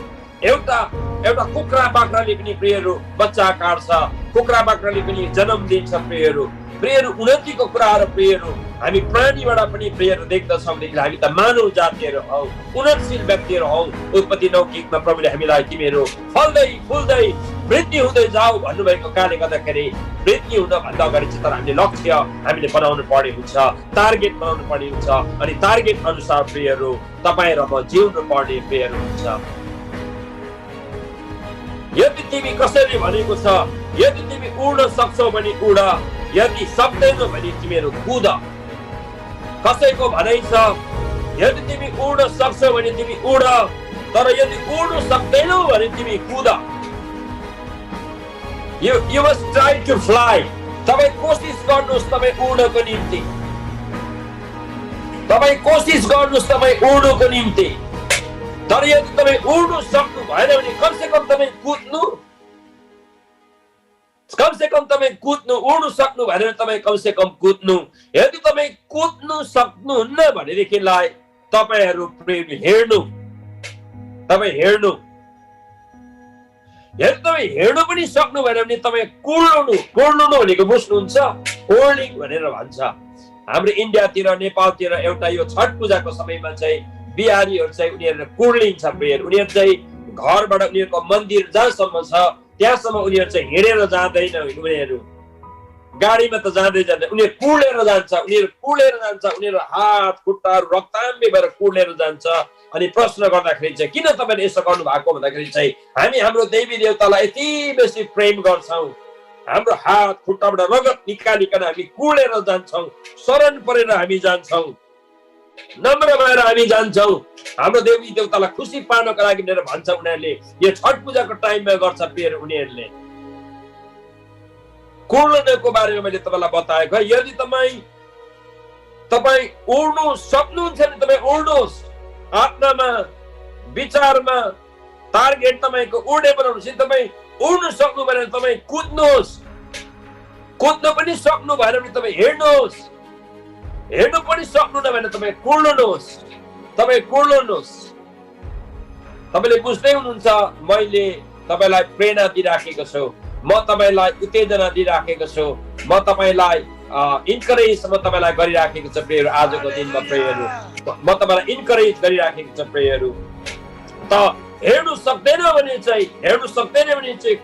एउटा कुखुरा बाख्राले पनि प्रेयर बच्चा काट्छ, कुखुरा बाख्राले पनि जन्म दिन्छ प्रेयर। प्रेयर उन्नतिको कुराहरू प्रेयर हामी प्राणीबाट पनि प्रेयर देख्दछौँ। हामी त मानव जातिहरू हौ, उन्नतशील व्यक्तिहरू हौ। उत्पत्ति 9:1 प्रभुले हामीलाई तिमीहरू फल्दै फुल्दै वृद्धि हुँदै जाऊ भन्नुभएको कारणले गर्दाखेरि वृद्धि हुनभन्दा अगाडि चाहिँ तर हामीले लक्ष्य हामीले बनाउनु पर्ने हुन्छ, टार्गेट बनाउनु पर्ने हुन्छ अनि टार्गेट अनुसार प्रेयर तपाईँ र म जिउनु पर्ने प्रेयर हुन्छ। यदि तिमी कसैले भनेको छ यदि तिमी उड्न सक्छौ भने उड, यदि सक्दैनौ भने तिमीहरू कुद। कसैको भनाइ छ यदि तिमी उड्न सक्छौ भने तिमी उड, तर यदि उड्न सक्दैनौ भने तिमी कुद। You must try to fly. तपाईँ कोसिस गर्नुहोस् तपाईँ उड्नको निम्ति, तपाईँ कोसिस गर्नुहोस् तपाईँ उड्नको निम्ति। तर यदि तपाईँ उड्न सक्नु भएन भने कमसेकम तपाईँ कुद्नु, कमसेकम तपाईँ कुद्नु। उड्नु सक्नु भएन भने तपाईँ कमसेकम कुद्नु। यदि तपाईँ कुद्नु सक्नुहुन्न भनेदेखिलाई तपाईँहरू हेर्नु, तपाईँ हेर्नु। यदि तपाईँ हेर्नु पनि सक्नु भएन भने तपाईँ कुर्नु भनेको बुझ्नुहुन्छ, होर्लिङ भनेर भन्छ। हाम्रो इन्डियातिर नेपालतिर एउटा यो छठ पूजाको समयमा चाहिँ बिहारीहरू चाहिँ उनीहरू कुर्लिङ छ प्रेयर। उनीहरू चाहिँ घरबाट उनीहरूको मन्दिर जहाँसम्म छ त्यहाँसम्म उनीहरू चाहिँ हिँडेर जाँदैन, उनीहरू गाडीमा त जाँदै जाँदैन, उनीहरू कुर्लेर जान्छ, उनीहरू हात खुट्टाहरू रक्ताम्बे भएर कुर्लेर जान्छ। अनि प्रश्न गर्दाखेरि चाहिँ किन तपाईँले यसो गर्नु भएको भन्दाखेरि चाहिँ हामी हाम्रो देवी देवतालाई यति बेसी प्रेम गर्छौँ, हाम्रो हात खुट्टाबाट रगत निकालिकन हामी कुर्लेर जान्छौँ, शरण परेर हामी जान्छौँ, नम्र भएर हामी जान्छौँ हाम्रो देवी देवतालाई खुसी पार्नको लागि भनेर भन्छ उनीहरूले। यो छठ पूजाको टाइममा गर्छ प्रेयर उनीहरूले। कुर्नको बारेमा मैले तपाईँलाई बताएको। यदि तपाईँ उड्नु सक्नुहुन्छ भने तपाईँ उड्नुहोस्, आत्मामा विचारमा टार्गेट तपाईँको उड्ने बनाउनुहोस्। यदि तपाईँ उड्नु सक्नु भएन भने तपाईँ कुद्नुहोस्, कुद्नु पनि सक्नु भएन भने तपाईँ हेर्नुहोस्, हेर्नु पनि सक्नुहुन्न भने तपाईँ कुर्नुहोस्, तपाईँ कुर्नुहोस्। तपाईँले बुझ्दै हुनुहुन्छ मैले तपाईँलाई प्रेरणा दिइराखेको छु, म तपाईँलाई उत्तेजना दिइराखेको छु, म तपाईँलाई इन्करेज तपाईँलाई गरिराखेको छ प्रेयर। आजको दिनमा प्रेयर म तपाईँलाई इन्करेज गरिराखेको छ प्रेयर। त हेर्नु सक्दैन भने चाहिँ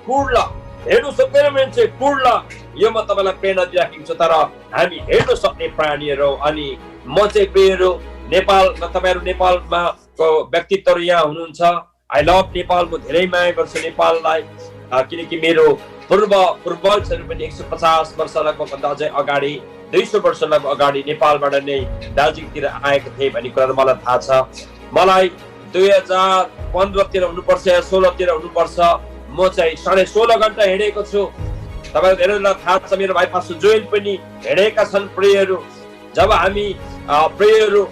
कुर्ला, हेर्नु सक्दैन भने चाहिँ कुर्ला। यो म तपाईँलाई प्रेरणा दिइराखेको छु। तर हामी हेर्नु सक्ने प्राणीहरू। अनि म चाहिँ प्रेयर नेपालमा, तपाईँहरू नेपालमा व्यक्तित्वहरू यहाँ हुनुहुन्छ। आई लभ नेपाल, म धेरै माया गर्छु नेपाललाई, किनकि मेरो पूर्वजहरू पनि 150 वर्ष लगभग भन्दा अझै अगाडि 200 वर्ष लगभग अगाडि नेपालबाट नै दार्जिलिङतिर आएको थिए भन्ने कुरा मलाई थाहा छ। मलाई 2015 हुनुपर्छ या 16 हुनुपर्छ, म चाहिँ 16.5 घण्टा हिँडेको छु। तपाईँहरू धेरैलाई थाहा छ, मेरो भाइ पास्टर जोइल पनि हिँडेका छन् प्रेयरहरू। जब हामी प्रेयरहरू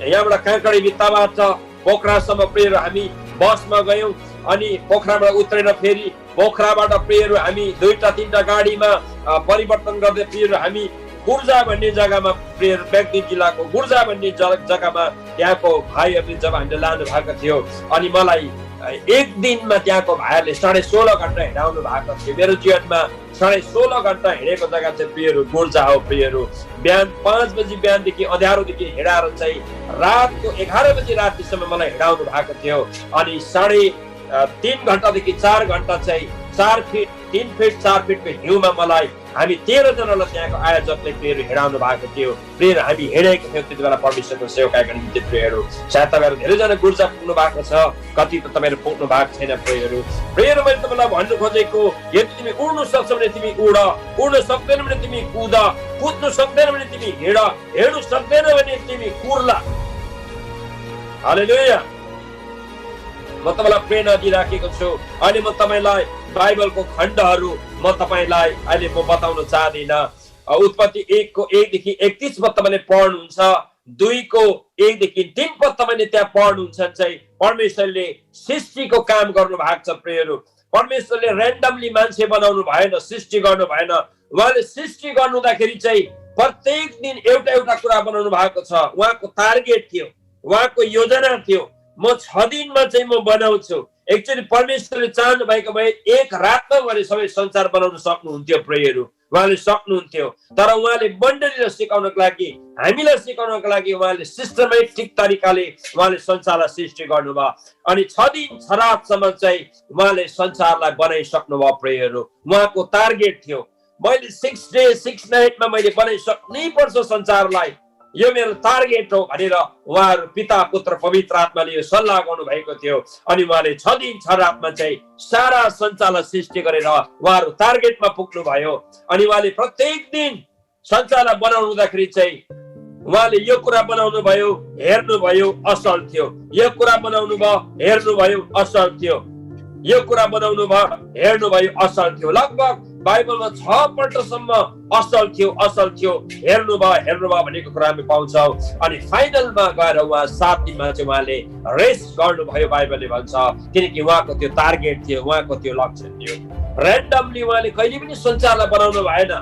यहाँबाट काँक्रे भित्ताबाट पोखरासम्म प्रेयर हामी बसमा गयौँ, अनि पोखराबाट उत्रेर फेरि पोखराबाट प्रेयर हामी 2-3 गाडीमा परिवर्तन गर्दै प्रेयर हामी गुर्जा भन्ने जग्गामा, प्रेयर बेग्दी जिल्लाको गुर्जा भन्ने जग्गामा त्यहाँको भाइहरूले जब हामीले लानु भएको थियो, अनि मलाई एक दिनमा त्यहाँको भाइहरूले 16.5 घण्टा हिँडाउनु भएको थियो। मेरो जीवनमा 16.5 घण्टा हिँडेको जग्गा चाहिँ प्रेयर गुर्जा हो। प्रेयर बिहान 5 बजी बिहानदेखि अँध्यारोदेखि हिँडाएर चाहिँ रातको 11 बजी रातिसम्म मलाई हिँडाउनु भएको थियो। अनि 3.5 घण्टादेखि 4 घण्टा चाहिँ 3 फिट 4 फिटको हिउँमा मलाई हामी 13 जनालाई त्यहाँको आयोजकले प्रेयर हिँडाउनु भएको थियो। प्रेयर हामी हिँडेको थियौँ त्यति बेला परमेश्वरको सेवकाका निम्ति प्रेयर। सायद तपाईँहरू धेरैजना गुर्जा पुग्नु भएको छ, कति त तपाईँहरू पुग्नु भएको छैन प्रेयर। प्रेयर मैले तपाईँलाई भन्नु खोजेको, यदि तिमी उड्नु सक्छौ भने तिमी उड, उड्नु सक्दैन भने तिमी कुद, कुद्नु सक्दैन भने तिमी हिँड, हेर्नु सक्दैन भने तिमी कुर्ला। हालेलुया। म तपाईँलाई प्रेरणा दिइराखेको छु। अहिले म तपाईँलाई बाइबलको खण्डहरू म तपाईँलाई अहिले म बताउन चाहदिनँ। उत्पत्ति 1को 1 देखि 31 पद तपाईँले पढ्नुहुन्छ, 2 को 1 देखि 3 पद तपाईँले त्यहाँ पढ्नुहुन्छ चाहिँ परमेश्वरले सृष्टिको काम गर्नु भएको छ प्रियहरू। परमेश्वरले र्यान्डमली मान्छे बनाउनु भएन, सृष्टि गर्नु भएन। उहाँले सृष्टि गर्नुहुँदाखेरि चाहिँ प्रत्येक दिन एउटा एउटा कुरा बनाउनु भएको छ। उहाँको टार्गेट थियो, उहाँको योजना थियो, म 6 दिनमा चाहिँ म बनाउँछु। एक्चुअली परमेश्वरले चाहनु भएको भए एक रातमा उहाँले सबै संसार बनाउन सक्नुहुन्थ्यो प्रियहरू, उहाँले सक्नुहुन्थ्यो। तर उहाँले मण्डलीलाई सिकाउनको लागि, हामीलाई सिकाउनको लागि उहाँले सिस्टमेटिक तरिकाले उहाँले संसारलाई सृष्टि गर्नुभयो। अनि 6 दिन 6 रातसम्म चाहिँ उहाँले संसारलाई बनाइसक्नु भयो प्रियहरू। उहाँको टार्गेट थियो, मैले 6 डे 6 नाइटमा मैले बनाइसक्नै पर्छ संसारलाई, यो मेरो टार्गेट हो भनेर उहाँहरू पिता पुत्र पवित्र आत्माले यो सल्लाह गर्नु भएको थियो। अनि उहाँले 6 दिन 6 रातमा चाहिँ सारा संसारलाई सृष्टि गरेर उहाँहरू टार्गेटमा पुग्नु भयो। अनि उहाँले प्रत्येक दिन संसारलाई बनाउनु हुँदाखेरि चाहिँ उहाँले यो कुरा बनाउनु भयो, हेर्नु भयो, असल थियो। यो कुरा बनाउनु भयो, हेर्नु भयो, असल थियो। यो कुरा बनाउनु भयो, हेर्नु भयो, असल थियो। लगभग बाइबलमा 6 पल्टसम्म असल थियो, असल थियो, हेर्नु भयो भनेको कुरा हामी पाउँछौँ। अनि फाइनलमा गएर उहाँ 7 दिनमा चाहिँ उहाँले रेस्ट गर्नुभयो बाइबलले भन्छ, किनकि उहाँको त्यो टार्गेट थियो, उहाँको त्यो लक्ष्य थियो। ऱ्यान्डमली उहाँले कहिले पनि संसारलाई बनाउनु भएन,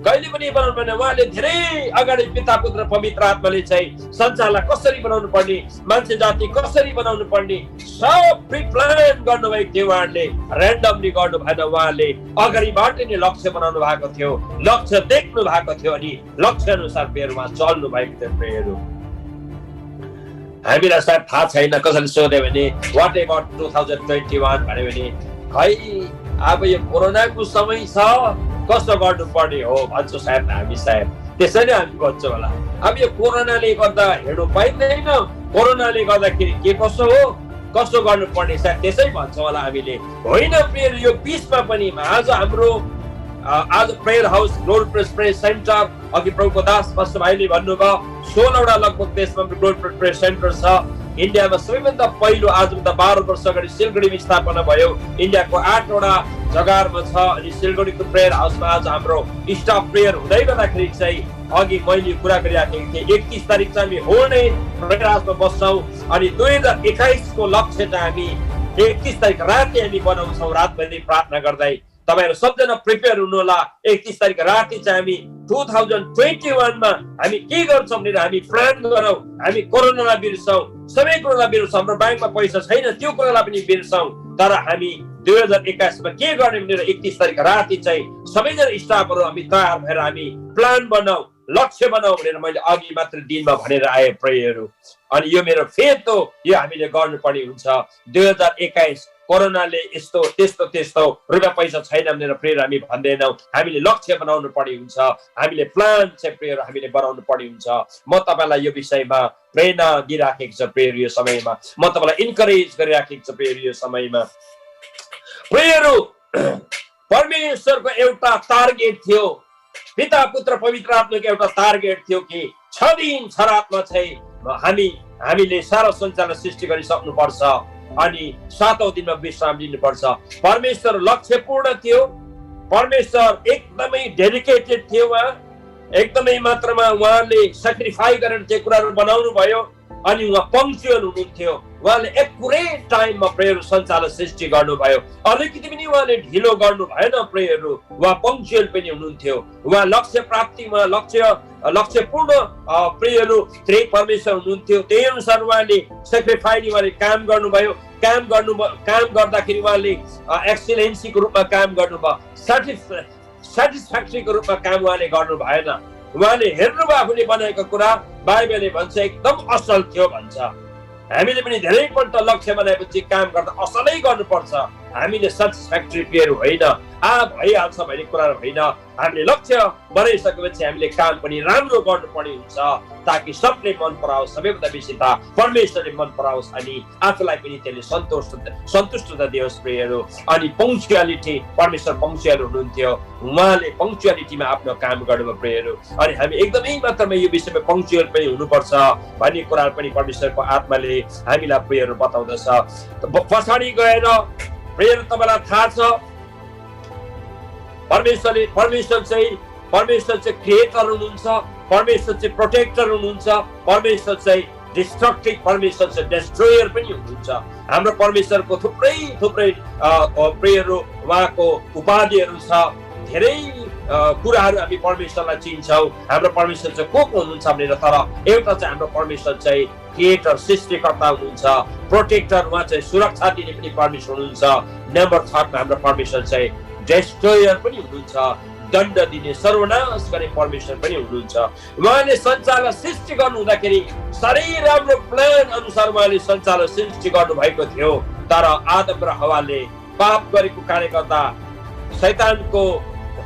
कहिले पनि बनाउनु भएन। उहाँले धेरै अगाडि पिता पुत्र पवित्र आत्माले चाहिँ संसारलाई कसरी बनाउनु पर्ने, मान्छे जाति कसरी बनाउनु पर्ने सब प्रि प्लान गर्नुभएको थियो। उहाँले ऱ्यान्डमली गर्नु भएन, उहाँले अगाडिबाट नै लक्ष्य बनाउनु भएको थियो, लक्ष्य देख्नु भएको थियो अनि लक्ष्य अनुसार प्रियहरू उहाँ चल्नु भएको थियो प्रियहरू। हामीलाई सायद थाहा छैन, कसैले सोध्यो भने वाट एबाउट 2021 भन्यो भने खै अब यो कोरोनाको समय छ, कस्तो गर्नुपर्ने हो भन्छौँ सायद हामी, सायद त्यसैले हामी भन्छौँ होला। अब यो कोरोनाले गर्दा हेर्नु पाइँदैन, कोरोनाले गर्दाखेरि के कसो हो, कसो गर्नुपर्ने सायद त्यसै भन्छौँ होला हामीले। होइन प्रेयर, यो बिचमा पनि आज हाम्रो आज prayer house glory prayer centre अघि प्रभुको दास पास्टर भाइले भन्नुभयो 16वटा लगभग देशमा ग्लोरी प्रेयर सेन्टर छ। इन्डियामा सबैभन्दा पहिलो आजभन्दा 12 वर्ष अगाडि सिलगढीमा स्थापना भयो। इन्डियाको 8वटा जग्गामा छ। अनि सिलगढीको प्रेयर हाउसमा आज हाम्रो स्टाफ प्रेयर हुँदै गर्दाखेरि चाहिँ अघि मैले कुरा गरिराखेको थिएँ 31 तारिक चाहिँ हामी होल नै प्रेयर हाउसमा बस्छौँ। अनि 2021 को लक्ष्य चाहिँ हामी 31 तारिक राति हामी बनाउँछौँ, रातभरि प्रार्थना गर्दै। तपाईहरु सबजना प्रिपेयर हुनु होला। 31 तारिक राति चाहिँ हामी 2021 मा हामी के गर्छौं भनेर हामी प्लान गरौँ। हामी कोरोनालाई बिर्सौँ, सबै कुरालाई बिर्सौँ। हाम्रो ब्याङ्कमा पैसा छैन त्यो कुरालाई पनि बिर्सौँ, तर हामी 2021 मा के गर्ने भनेर 31 तारिक राति चाहिँ सबैजना स्टाफहरु हामी तयार भएर हामी प्लान बनाऊ, लक्ष्य बनाऊ भनेर मैले अघि मात्र दिनमा भनेर आए प्रेयरहरु। अनि यो मेरो फेथ हो, यो हामीले गर्नुपर्ने हुन्छ। 2021 कोरोनाले यस्तो त्यस्तो त्यस्तो रुपियाँ पैसा छैन भनेर प्रेयर हामी भन्दैनौँ। हामीले लक्ष्य बनाउनु पर्ने हुन्छ, हामीले प्लान चाहिँ प्रेयर हामीले बनाउनु पर्ने हुन्छ। म तपाईलाई यो विषयमा प्रेरणा दिइराखेको छु प्रेयर यो समयमा, म तपाईलाई इन्करेज गरिराखेको छु प्रेयर यो समयमा। प्रेयरहरु परमेश्वरको एउटा टार्गेट थियो, पिता पुत्र पवित्र आत्माको एउटा टार्गेट थियो कि 6 दिन 6 रातमा चाहिँ हामीले सारा संसारलाई सृष्टि गरिसक्नु पर्छ अनि 7औं दिनमा विश्राम लिनुपर्छ। परमेश्वर लक्ष्यपूर्ण थियो, परमेश्वर एकदमै डेडिकेटेड थियो। उहाँ एकदमै मात्रामा उहाँले सेक्रिफाई गरेर त्यो कुराहरू बनाउनु भयो अनि उहाँ पंक्चुअल हुनुहुन्थ्यो। उहाँले एक्युरेट टाइममा प्रेयर संसारलाई सृष्टि गर्नुभयो, अलिकति पनि उहाँले ढिलो गर्नु भएन प्रेयरहरु। उहाँ पंक्चुअल पनि हुनुहुन्थ्यो। उहाँ लक्ष्य प्राप्तिमा लक्ष्यपूर्ण प्रेयरहरु त्यही परमेश्वर हुनुहुन्थ्यो। त्यही अनुसार उहाँले सेक्रिफाई उहाँले काम गर्नुभयो। काम गर्दाखेरि उहाँले एक्सिलेन्सीको रूपमा काम गर्नुभयो, सेटिस्फ्याक्ट्रीको रूपमा काम उहाँले गर्नु भएन। उहाँले हेर्नुभयो आफूले बनाएको कुरा, बाइबलले भन्छ एकदम असल थियो भन्छ। हामीले पनि धेरैपल्ट लक्ष्य बनाएपछि काम गर्दा असलै गर्नुपर्छ। हामीले सेटिस्फ्याक्ट्री प्रेयर होइन, भइहाल्छ भन्ने कुरा होइन। हामीले लक्ष्य बनाइसकेपछि हामीले काम पनि राम्रो गर्नुपर्ने हुन्छ ताकि सबले मन पराओस्, सबैभन्दा बेसी त परमेश्वरले मन पराओस् अनि आफूलाई पनि त्यसले सन्तुष्टता दियोस् प्रेयरहरु। अनि पंक्चुअलिटी, परमेश्वर पंक्चुअल हुनुहुन्थ्यो, उहाँले पंक्चुअलिटीमा आफ्नो काम गर्नुभयो प्रेयरहरु। अनि हामी एकदमै मात्रामा यो विषयमा पंक्चुअल पनि हुनुपर्छ भन्ने कुरा पनि परमेश्वरको आत्माले हामीलाई प्रेयरहरु बताउँदछ। पछाडि गएर प्रेयर तपाईलाई थाहा छ परमेश्वर चाहिँ परमेश्वर चाहिँ क्रिएटर हुनुहुन्छ, परमेश्वर चाहिँ प्रोटेक्टर हुनुहुन्छ, परमेश्वर चाहिँ डिस्ट्रक्टिभ, परमेश्वर चाहिँ डेस्ट्रोयर पनि हुनुहुन्छ। हाम्रो परमेश्वरको थुप्रै थुप्रै प्रियहरू उहाँको उपाधिहरू छ, धेरै कुराहरू हामी परमेश्वरलाई चिन्छौँ। हाम्रो परमेश्वर चाहिँ को हुनुहुन्छ भनेर, तर एउटा चाहिँ हाम्रो परमेश्वर चाहिँ क्रिएटर, सृष्टिकर्ता हुनुहुन्छ, प्रोटेक्टर, उहाँ चाहिँ सुरक्षा दिने पनि परमेश्वर हुनुहुन्छ। नम्बर 3 हाम्रो परमेश्वर चाहिँ डेस्ट्रोयर पनि हुनुहुन्छ, दण्ड दिने, सर्वनाश गर्ने परमेश्वर पनि हुनुहुन्छ। उहाँले संसारलाई सृष्टि गर्नु हुँदाखेरि साह्रै राम्रो प्लान अनुसार उहाँले संसारलाई सृष्टि गर्नु भएको थियो, तर आदम र हव्वाले पाप गरेको कारणले गर्दा शैतानको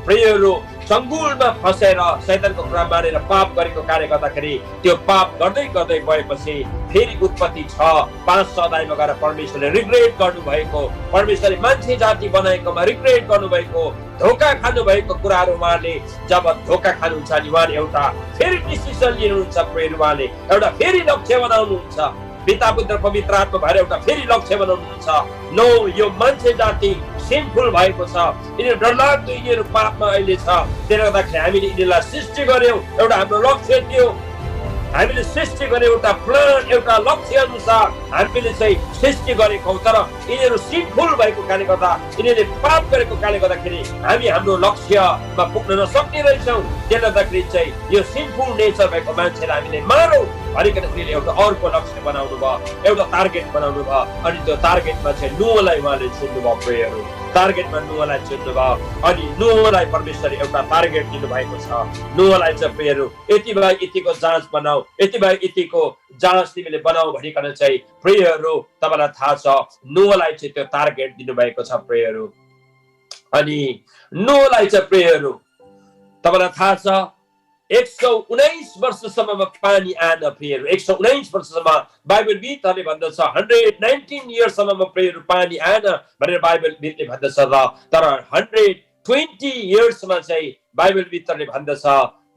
प्रियहरू चङ्गुलमा फसेर शैतानको कुरा मानेर पाप गरेको कारणले गर्दाखेरि त्यो पाप गर्दै गर्दै गएपछि फेरि उत्पत्ति 6:5 अध्यायमा गएर परमेश्वरले रिग्रेट गर्नुभएको, परमेश्वरले मान्छे जाति बनाएकोमा रिग्रेट गर्नुभएको, धोका खानुभएको कुराहरू उहाँले जब धोका खानुहुन्छ अनि उहाँले एउटा फेरि डिसिसन लिनुहुन्छ। प्रियहरू, उहाँले एउटा फेरि लक्ष्य बनाउनुहुन्छ, पिता पुत्र पवित्र आत्मा भएर एउटा फेरि लक्ष्य बनाउनुहुन्छ। नो, यो मान्छे जाति सिनफुल भएको छ, यिनीहरू डरलाग्दो, यिनीहरू पापमा अहिले छ। त्यसले गर्दाखेरि हामीले यिनीहरूलाई सृष्टि गर्यौँ, एउटा हाम्रो लक्ष्य थियो, हामीले सृष्टि गरे एउटा प्लान, एउटा लक्ष्य अनुसार हामीले चाहिँ सृष्टि गरेको हौँ, तर यिनीहरू सिनफुल भएको कारणले गर्दा, यिनीहरूले पाप गरेको कारणले गर्दाखेरि हामी हाम्रो लक्ष्यमा पुग्न नसक्ने रहेछौँ। त्यसले गर्दाखेरि चाहिँ यो सिनफुल नेचर भएको मान्छेलाई हामीले मारौँ भनिकन उनीहरूले एउटा अर्को लक्ष्य बनाउनु भयो, एउटा टार्गेट बनाउनु भयो। अनि त्यो टार्गेटमा चाहिँ नोहलाई उहाँले चुन्नुभयो। प्रियहरू, टार्गेटमा नोहलाई चुन्नुभयो अनि नोहलाई परमेश्वरले एउटा टार्गेट दिनुभएको छ। नोहलाई चाहिँ प्रियहरू यति भए यतिको जाँच बनाऊ, यति भए यतिको जाँच तिमीले बनाऊ भनिकन चाहिँ प्रियहरू तपाईँलाई थाहा छ नोहलाई चाहिँ त्यो टार्गेट दिनुभएको छ। प्रियहरू, अनि नोहलाई चाहिँ प्रियहरू तपाईँलाई थाहा छ 119 वर्षसम्ममा पानी आएन। प्रियहरू, 119 वर्षसम्म बाइबलविदहरूले भन्दछ 119 इयर्ससम्ममा प्रियहरू पानी आएन भनेर बाइबलविदले भन्दछ। र तर 120 इयर्समा चाहिँ बाइबलविदहरूले भन्दछ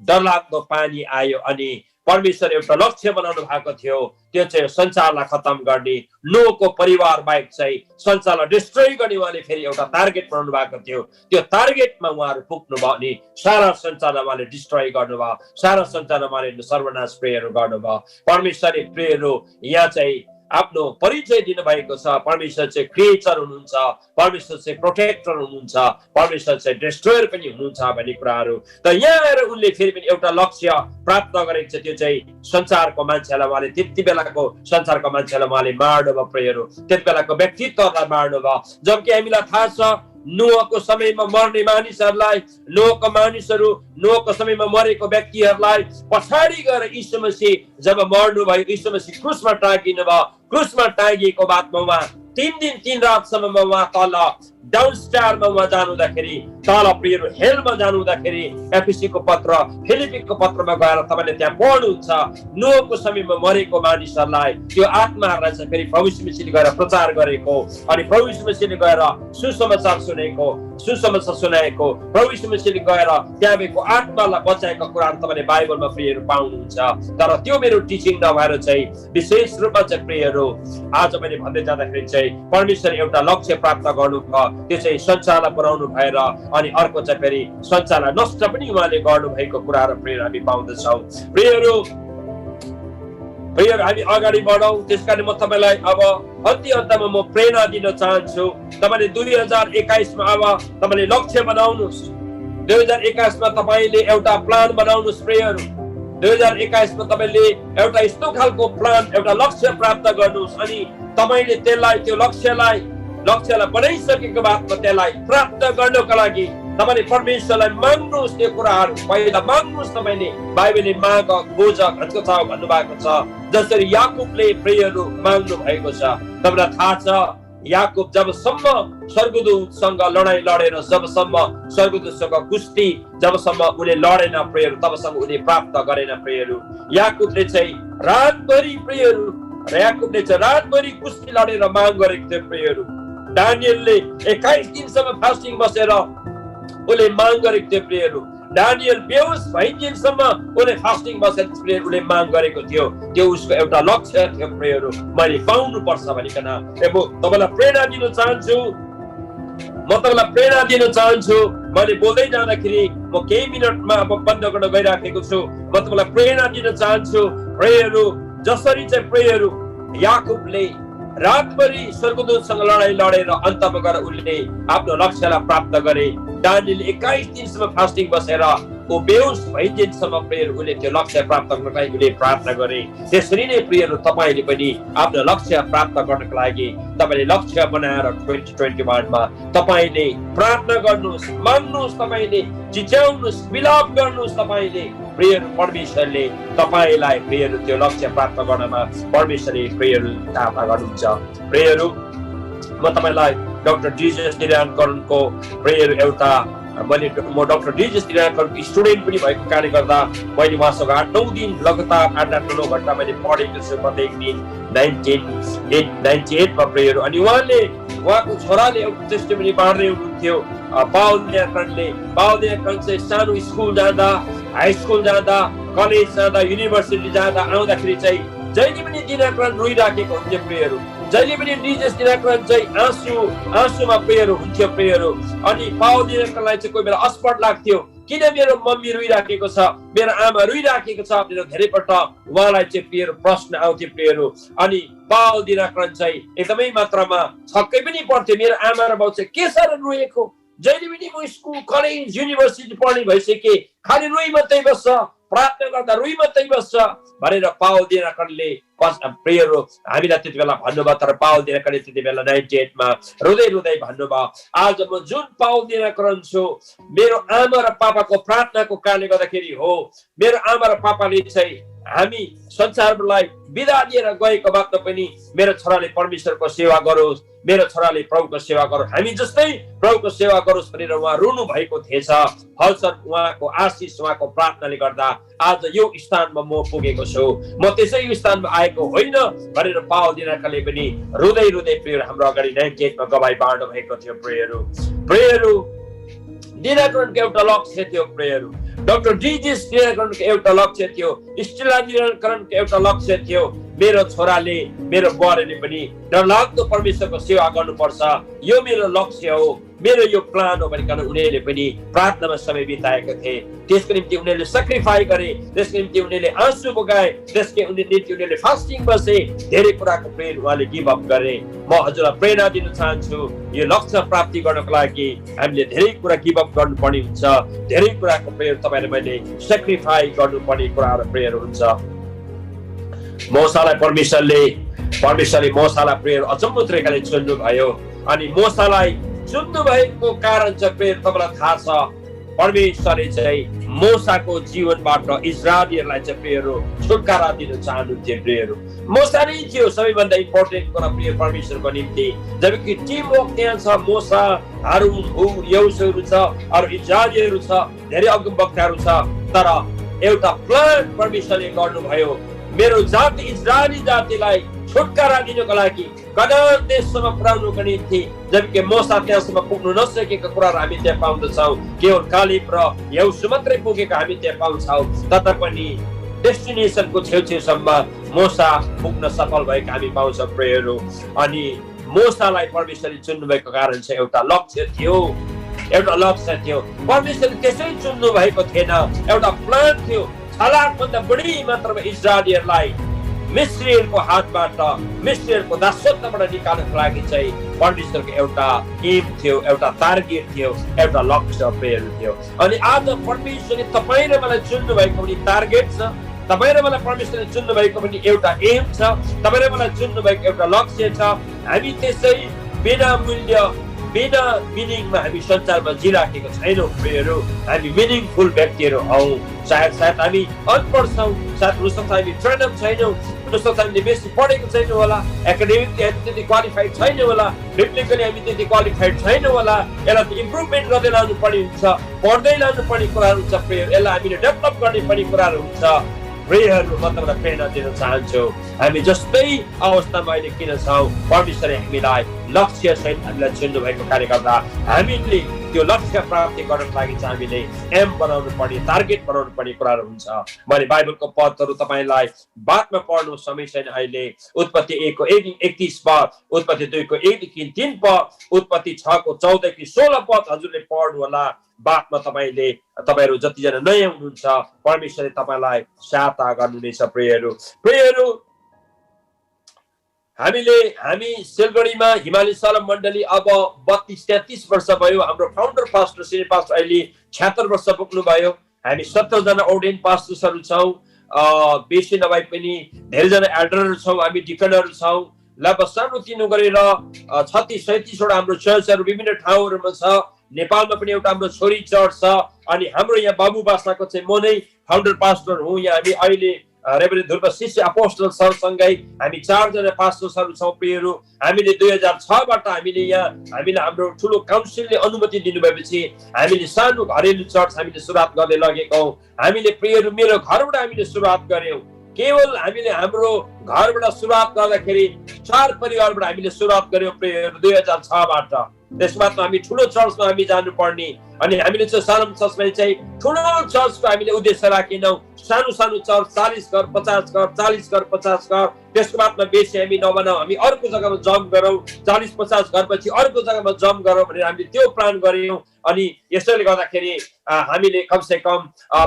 डरलाग्दो पानी आयो। अनि परमेश्वर एउटा लक्ष्य बनाउनु भएको थियो, त्यो चाहिँ संसारलाई खतम गर्ने, नोहको परिवार बाहेक चाहिँ संसारलाई डिस्ट्रोय गर्ने उहाँले फेरि एउटा टार्गेट बनाउनु भएको थियो। त्यो टार्गेटमा उहाँहरू पुग्नुभयो अनि सारा संसारलाई उहाँले डिस्ट्रोय गर्नुभयो, सारा संसारमा उहाँले सर्वनाश प्रेयरहरू गर्नुभयो। परमेश्वरले प्रेयरहरू यहाँ चाहिँ आफ्नो परिचय दिनुभएको छ। परमेश्वर चाहिँ क्रिएटर हुनुहुन्छ, परमेश्वर चाहिँ प्रोटेक्टर हुनुहुन्छ, परमेश्वर चाहिँ डिस्ट्रोयर पनि हुनुहुन्छ भन्ने कुराहरू। त यहाँ आएर उनले फेरि पनि एउटा लक्ष्य प्राप्त गरेको छ, त्यो चाहिँ संसारको मान्छेलाई उहाँले त्यति बेलाको संसारको मान्छेलाई उहाँले मार्नुभयो। प्रेयरहरू त्यति बेलाको व्यक्तित्वलाई मार्नुभयो। जबकि हामीलाई थाहा छ नोहको समयमा मर्ने मानिसहरूलाई, नोहको समयमा मरेको व्यक्तिहरूलाई पछाडि गएर यीशु मसीह जब मर्नु भयो, यीशु मसीह क्रुसमा टाँगिनु भयो। क्रुसमा टाँगिएको बादमा उहाँ 3 दिन 3 रातसम्ममा उहाँ तल डाउन स्टारमा उहाँ जानुहुँदाखेरि, तल प्रियहरू हेलमा जानुहुँदाखेरि एफएसीको पत्र फिलिपीको पत्रमा गएर तपाईँले त्यहाँ पढ्नुहुन्छ नोहको समयमा मरेको मानिसहरूलाई त्यो आत्माहरूलाई चाहिँ फेरि प्रभु यीशु मसीहले गएर प्रचार गरेको, अनि प्रभु यीशु मसीहले गएर सुसमाचार सुनाएको, प्रभु यीशु मसीहले गएर त्यहाँ भएको आत्मालाई बचाएको कुराहरू तपाईँले बाइबलमा प्रियहरू पाउनुहुन्छ। तर त्यो मेरो टिचिङ नभएर चाहिँ विशेष रूपमा चाहिँ प्रियहरू आज मैले भन्दै जाँदाखेरि चाहिँ परमेश्वर एउटा लक्ष्य प्राप्त गर्नुभयो, त्यो चाहिँ संसारलाई बनाउनु भएर अनि अर्को चाहिँ फेरि संसारलाई नष्ट पनि उहाँले गर्नु भएको कुराहरू प्रियहरू हामी पाउँदछौँ। प्रियहरू हामी अगाडि बढौँ। त्यसकारण म तपाईँलाई अब अन्त्यमा म प्रेरणा दिन चाहन्छु। तपाईँले 2021 मा अब तपाईँले लक्ष्य बनाउनुहोस्। 2021 मा तपाईँले एउटा प्लान बनाउनुहोस्। प्रियहरू 2021 मा तपाईँले एउटा यस्तो खालको प्लान, एउटा लक्ष्य प्राप्त गर्नुहोस् अनि तपाईँले त्यसलाई त्यो लक्ष्यलाई बनाइसकेको बादमा त्यसलाई प्राप्त गर्नको लागि तपाईँले परमेश्वरलाई माग्नुहोस्। त्यो कुराहरू पहिला माग्नुहोस्। तपाईँले बाइबलले माग खोज घटको भन्नुभएको छ, जसरी याकुबले प्रियहरू माग्नु भएको छ। तपाईँलाई थाहा छ याकुब जबसम्म स्वर्गदूतसँग लडाई लडेर, जबसम्म स्वर्गदूतसँग कुस्ती जबसम्म उनले लडेन प्रियहरू, तबसम्म उनले प्राप्त गरेन। प्रियहरू याकुबले चाहिँ रातभरि कुस्ती लडेर माग गरेको थियो। प्रियहरू दानियलले 21 दिनसम्म फास्टिङ बसेर उनले माग गरेको थियो। प्रियहरू दानियल बेहोस भइन्जेलसम्म उनले फास्टिङ बसेर उनले माग गरेको थियो। त्यो उसको एउटा लक्ष्य थियो। प्रियहरू मैले पाउनु पर्छ भनिकन तपाईँलाई प्रेरणा दिन चाहन्छु। म मैले बोल्दै जाँदाखेरि म केही मिनटमा अब बन्द गर्न गइराखेको छु। म तपाईँलाई प्रेरणा दिन चाहन्छु। प्रेयरहरू जसरी चाहिँ प्रेयरहरू याकुबले रातभरि स्वर्गदूतसँग लडाई लडेर अन्तमा गएर उनले आफ्नो लक्ष्यलाई प्राप्त गरे। दानियल 21 दिनसम्म फास्टिङ बसेर ऊ बेहोस भइदिनसम्म प्रेयर उसले त्यो लक्ष्य प्राप्त गर्नको लागि उसले प्रार्थना गरे। त्यसरी नै प्रेयरहरू तपाईँले पनि आफ्नो लक्ष्य प्राप्त गर्नको लागि तपाईँले लक्ष्य बनाएर 2021 मा तपाईँले प्रार्थना गर्नुहोस्, माग्नुहोस्, तपाईँले चिच्याउनुहोस्, विलाप गर्नुहोस्। तपाईँले प्रेयर परमेश्वरले तपाईँलाई प्रेयरहरू त्यो लक्ष्य प्राप्त गर्नमा परमेश्वरले प्रेयरहरू सहायता गर्नुहुन्छ। प्रेयरहरू म तपाईँलाई डाक्टर डिजेस निराकरणको प्रेयर एउटा म डाक्टर डिजेस निराकरणको स्टुडेन्ट पनि भएको कारणले गर्दा मैले उहाँसँग 8-9 दिन लगातार 8-9 घण्टा मैले पढेको छु। प्रत्येक दिन 1998 मा प्रेयर। अनि उहाँको छोराले एउटा टेस्टिमनी बाँड्दै हुनुहुन्थ्यो। पावल निराकरण चाहिँ सानो स्कुल जाँदा, हाई स्कुल जाँदा, कलेज जाँदा, युनिभर्सिटी जाँदा आउँदाखेरि चाहिँ जहिले पनि निराकरण रोइराखेको हुन्थ्यो प्रेयरहरू। जहिले पनि डिजेस निराकरण चाहिँ आँसुमा प्रेयर हुन्थ्यो प्रेयरहरू। अनि पावल निराकरणलाई चाहिँ कोही बेला अस्पट लाग्थ्यो, किन मेरो मम्मी रोइराखेको छ, मेरो आमा रोइराखेको छ भनेर धेरैपल्ट उहाँलाई चाहिँ प्रेयर प्रश्न आउँथ्यो प्रेयरहरू। अनि पावल निराकरण चाहिँ एकदमै मात्रामा छक्कै पनि पर्थ्यो, मेरो आमा र बाउ चाहिँ के साह्रो रोएको, जहिले पनि म स्कुल कलेज युनिभर्सिटी पढ्ने भइसके खालि रोइ मात्रै बस्छ, प्रार्थना गर्दा रोइ मात्रै बस्छ भनेर पावल निराकरणले प्रेयर हामीलाई त्यति बेला भन्नुभयो। तर पावल निराकरणले त्यति बेला 98 मा रुँदै रुँदै भन्नुभयो, आज म जुन पावल निराकरण छु मेरो आमा र पापाको प्रार्थनाको कारणले गर्दाखेरि हो। मेरो आमा र पापाले चाहिँ हामी संसारलाई बिदा दिएर गएको बादमा पनि मेरो छोराले परमेश्वरको सेवा गरोस्, मेरो छोराले प्रभुको सेवा गरोस्, हामी जस्तै प्रभुको सेवा गरोस् भनेर उहाँ रुनु भएको थिएछ। फलस्वरूप उहाँको आशिष, उहाँको प्रार्थनाले गर्दा आज यो स्थानमा म पुगेको छु। म त्यसै स्थानमा आएको होइन भनेर पावल निराकरणले पनि रुँदै रुँदै प्रेयर हाम्रो अगाडि 98 मा गवाई बाँड्नु भएको थियो। प्रेयरहरू निराकरणको एउटा लक्ष्य थियो। प्रेयरहरू डाक्टर डिजेस निराकरणको एउटा लक्ष्य थियो। स्टेला निराकरणको एउटा लक्ष्य थियो। मेरो छोराले, मेरो बुहारीले पनि डरलाग्दो परमेश्वरको सेवा गर्नुपर्छ, यो मेरो लक्ष्य हो, मेरो यो प्लान हो भनिकन उनीहरूले पनि प्रार्थनामा समय बिताएका थिए। त्यसको निम्ति उनीहरूले सेक्रिफाई गरे, त्यसको निम्ति उनीहरूले आँसु बगाए, त्यसको निम्ति उनीहरूले फास्टिङ बसे, धेरै कुराको प्रेयर उहाँले गिभ अप गरे। म हजुरलाई प्रेरणा दिन चाहन्छु, यो लक्ष्य प्राप्ति गर्नको लागि हामीले धेरै कुरा गिभ अप गर्नुपर्ने हुन्छ। धेरै कुराको प्रेयर तपाईँले मैले सेक्रिफाई गर्नुपर्ने कुराहरू प्रेयर हुन्छ। मोसालाई परमेश्वरले मोसालाई प्रेयर अचम्म तरिकाले चुन्नु भयो। अनि मोसालाई चुन्नु भएको कारण चाहिँ प्रेयर तपाईँलाई थाहा छ, परमेश्वरले चाहिँ मोसाको जीवनबाट इजरायलीहरूलाई चाहिँ प्रेयर छुटकारा दिन चाहनुहुन्थ्यो। प्रेयर मोसा नै थियो सबैभन्दा इम्पोर्टेन्ट कुरा प्रेयर परमेश्वरको निम्ति। जबकि टिम वर्क त्यहाँ छ, मोसा, हारून, हुर, यहोशूहरू छ, अरू इजरायलीहरू छ, धेरै अगमवक्ताहरू छ। तर एउटा प्लान परमेश्वरले गर्नुभयो, मेरो जाति इजरायली जातिलाई छुटकारा दिनको लागि कनान देशसम्म पुर्याउनुको निम्ति। जबकि मोसा त्यहाँसम्म पुग्नु नसकेको कुराहरू हामी त्यहाँ पाउँदछौँ, केवल कालेब र यहोशू मात्रै पुगेको हामी त्यहाँ पाउँछौँ। तथापि डेस्टिनेसनको छेउछेउसम्म मोसा पुग्न सफल भएको हामी पाउँछौँ प्रेयरहरू। अनि मोसालाई परमेश्वरले चुन्नु भएको कारण चाहिँ एउटा लक्ष्य थियो। परमेश्वरले त्यसै चुन्नु भएको थिएन, एउटा प्लान थियो। छलाकभन्दा बढी मात्रामा इजरायलीहरूलाई मिस्रीहरूको हातबाट, मिस्रीहरूको दासत्वबाट निकाल्नको लागि चाहिँ परमेश्वरको एउटा एम थियो, एउटा टार्गेट थियो, एउटा लक्ष्य प्रेयर थियो। अनि आज परमेश्वरले तपाईँ र मलाई चुन्नु भएको पनि टार्गेट छ, तपाईँ र मलाई परमेश्वरले चुन्नु भएको पनि एउटा एम छ, तपाईँ र मलाई चुन्नु भएको एउटा लक्ष्य छ। हामी त्यसै बिना मूल्य, बिना मिनिङमा हामी संसारमा जिराखेको छैनौँ प्रेयरहरू। हामी मिनिङफुल व्यक्तिहरू हौ। सायद हामी अनपढ छौँ, सायद हुनसक्छ हामी ट्रेनअप छैनौँ, हुनसक्छ हामीले बेसी पढेको छैनौँ होला, एकाडेमिकली हामी त्यति क्वालिफाइड छैनौँ होला, बिब्लिकली हामी त्यति क्वालिफाइड छैनौँ होला। यसलाई इम्प्रुभमेन्ट गर्दै लानु पर्ने हुन्छ, पढ्दै लानु पर्ने कुराहरू हुन्छ प्रेयर। यसलाई हामीले डेभलप गर्ने पर्ने कुराहरू हुन्छ। प्रेयरहरू म तपाईँलाई प्रेरणा दिन चाहन्छु, हामी जस्तै अवस्थामा अहिले किन छौँ, परमेश्वरले हामीलाई लक्ष्य सहित हामीलाई चिन्नु भएको कारणले गर्दा हामीले त्यो लक्ष्य प्राप्ति गर्नको लागि चाहिँ हामीले एम बनाउनु पर्ने, टार्गेट बनाउनु पर्ने कुराहरू हुन्छ। मैले बाइबलको पदहरू तपाईँलाई बादमा पढ्नु समय छैन अहिले। उत्पत्ति 1 को 31 पद, उत्पत्ति 2 को 1 देखि 3 पद, उत्पत्ति 6 को 14 देखि 16 पद हजुरले पढ्नु होला। बादमा तपाईँहरू जतिजना नयाँ हुनुहुन्छ परमेश्वरले तपाईँलाई सहायता गर्नुहुनेछ। प्रियहरू हामी सिलगढीमा हिमालय सलम मण्डली अब 32-33 वर्ष भयो। हाम्रो फाउन्डर पास्टर सिनियर पास्टर अहिले 76 वर्ष पुग्नु भयो। हामी 17 जना ओर्डेन पास्टर्सहरू छौँ, बेसी नभए पनि धेरैजना एल्डरहरू छौँ, हामी डिकनहरू छौँ। लगभग सानोतिनो गरेर 36-37 वटा हाम्रो चर्चहरू विभिन्न ठाउँहरूमा छ। नेपालमा पनि एउटा हाम्रो छोरी चर्च छ। अनि हाम्रो यहाँ बाबु बासाको चाहिँ म नै फाउन्डर पास्टर हुँ। यहाँ हामी अहिले रेभरेन्ड ध्रुव शिष्य अपोस्टल सरसँगै हामी 4 जना पास्टर्सहरू छौँ। प्रियहरू हामीले 2006 बाट हामीलाई हाम्रो ठुलो काउन्सिलले अनुमति दिनुभएपछि हामीले सानो घरेलु चर्च हामीले सुरुवात गर्दै लगेको हौँ। हामीले प्रियहरू मेरो घरबाट हामीले सुरुवात गर्यौँ। केवल हामीले हाम्रो घरबाट सुरुवात गर्दाखेरि 4 परिवारबाट हामीले सुरुवात गर्यौँ प्रियहरू 2006 बाट। त्यसको बादमा हामी ठुलो चर्चमा हामी जानुपर्ने अनि हामीले चाहिँ सानो चर्चमा चाहिँ ठुलो चर्चको हामीले उद्देश्य राखेनौँ। सानो चर्च 40 घर 50 घर 40 घर 50 घर। त्यसको बादमा बेसी हामी नबनाऊ, हामी अर्को जग्गामा जम्प गरौँ, 40-50 घर पछि अर्को जग्गामा जम्प गरौँ भनेर हामीले त्यो प्लान गर्यौँ। अनि यसैले गर्दाखेरि हामीले कमसे कम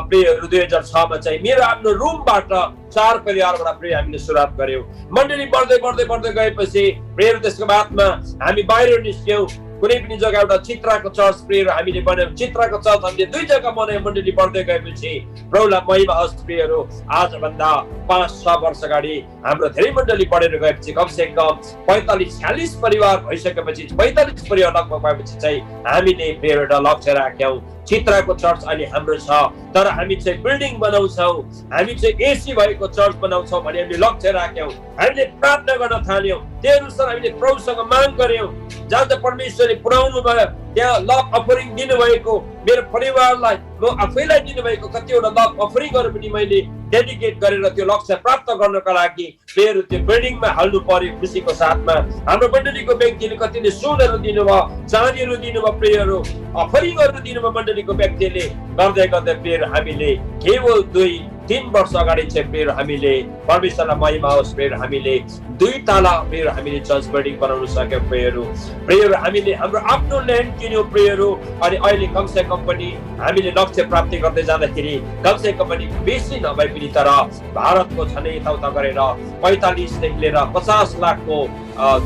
प्रियहरू 2006 मा चाहिँ मेरो आफ्नो रुमबाट 4 परिवारबाट प्रिय हामीले सुरुवात गर्यौँ। मण्डली बढ्दै गएपछि प्रियहरू त्यसको बादमा हामी बाहिर निस्क्यौँ। कुनै पनि जग्गा एउटा चित्राको चर्च प्रियहरू हामीले बनायौँ। चित्राको चर्च हामीले 2 जग्गा बनायौँ। मण्डली बढ्दै गएपछि प्रभुलाई महिमा होस् प्रियहरू आजभन्दा 5-6 वर्ष अगाडि हाम्रो धेरै मण्डली बढेर गएपछि कमसे कम 45-46 परिवार भइसकेपछि 45 परिवार लगभग भएपछि चाहिँ हामीले प्रियहरू एउटा लक्ष्य राख्यौँ। चित्राको चर्च अहिले हाम्रो छ, तर हामी चाहिँ बिल्डिङ बनाउँछौँ, हामी चाहिँ एसी भएको चर्च बनाउँछौँ भने हामीले लक्ष्य राख्यौँ। हामीले प्रार्थना गर्न थाल्यौँ, त्यही अनुसार हामीले प्रभुसँग माग गर्यौँ। जहाँ त परमेश्वरले पुर्याउनु भयो त्यहाँ लभ अफरिङ दिनुभएको, मेरो परिवारलाई म आफैलाई दिनुभएको कतिवटा लभ अफरिङहरू पनि मैले डेडिकेट गरेर त्यो लक्ष्य प्राप्त गर्नको लागि प्रियहरू त्यो बिल्डिङमा हाल्नु पर्यो। खुसीको साथमा हाम्रो मण्डलीको व्यक्तिले कतिले सुनहरू दिनुभयो, चाँदीहरू दिनुभयो, प्रियहरू अफरिङहरू दिनुभयो मण्डलीको व्यक्तिले। गर्दै प्रियहरू हामीले केवल 2-3 वर्ष अगाडि चाहिँ प्रियहरू हामीले परमेश्वरलाई महिमा होस् प्रियहरू हामीले 2 ताला प्रियहरू हामीले चर्च बिल्डिङ बनाउन सक्यौँ। प्रियहरू हामीले हाम्रो आफ्नो ल्यान्ड किन्यौँ प्रियहरू। अनि अहिले कमसे कम पनि हामीले लक्ष्य प्राप्ति गर्दै जाँदाखेरि कमसे कम पनि बेसी नभए पनि तर भारतको छनै यताउता गरेर 45 देखि लिएर 50 लाखको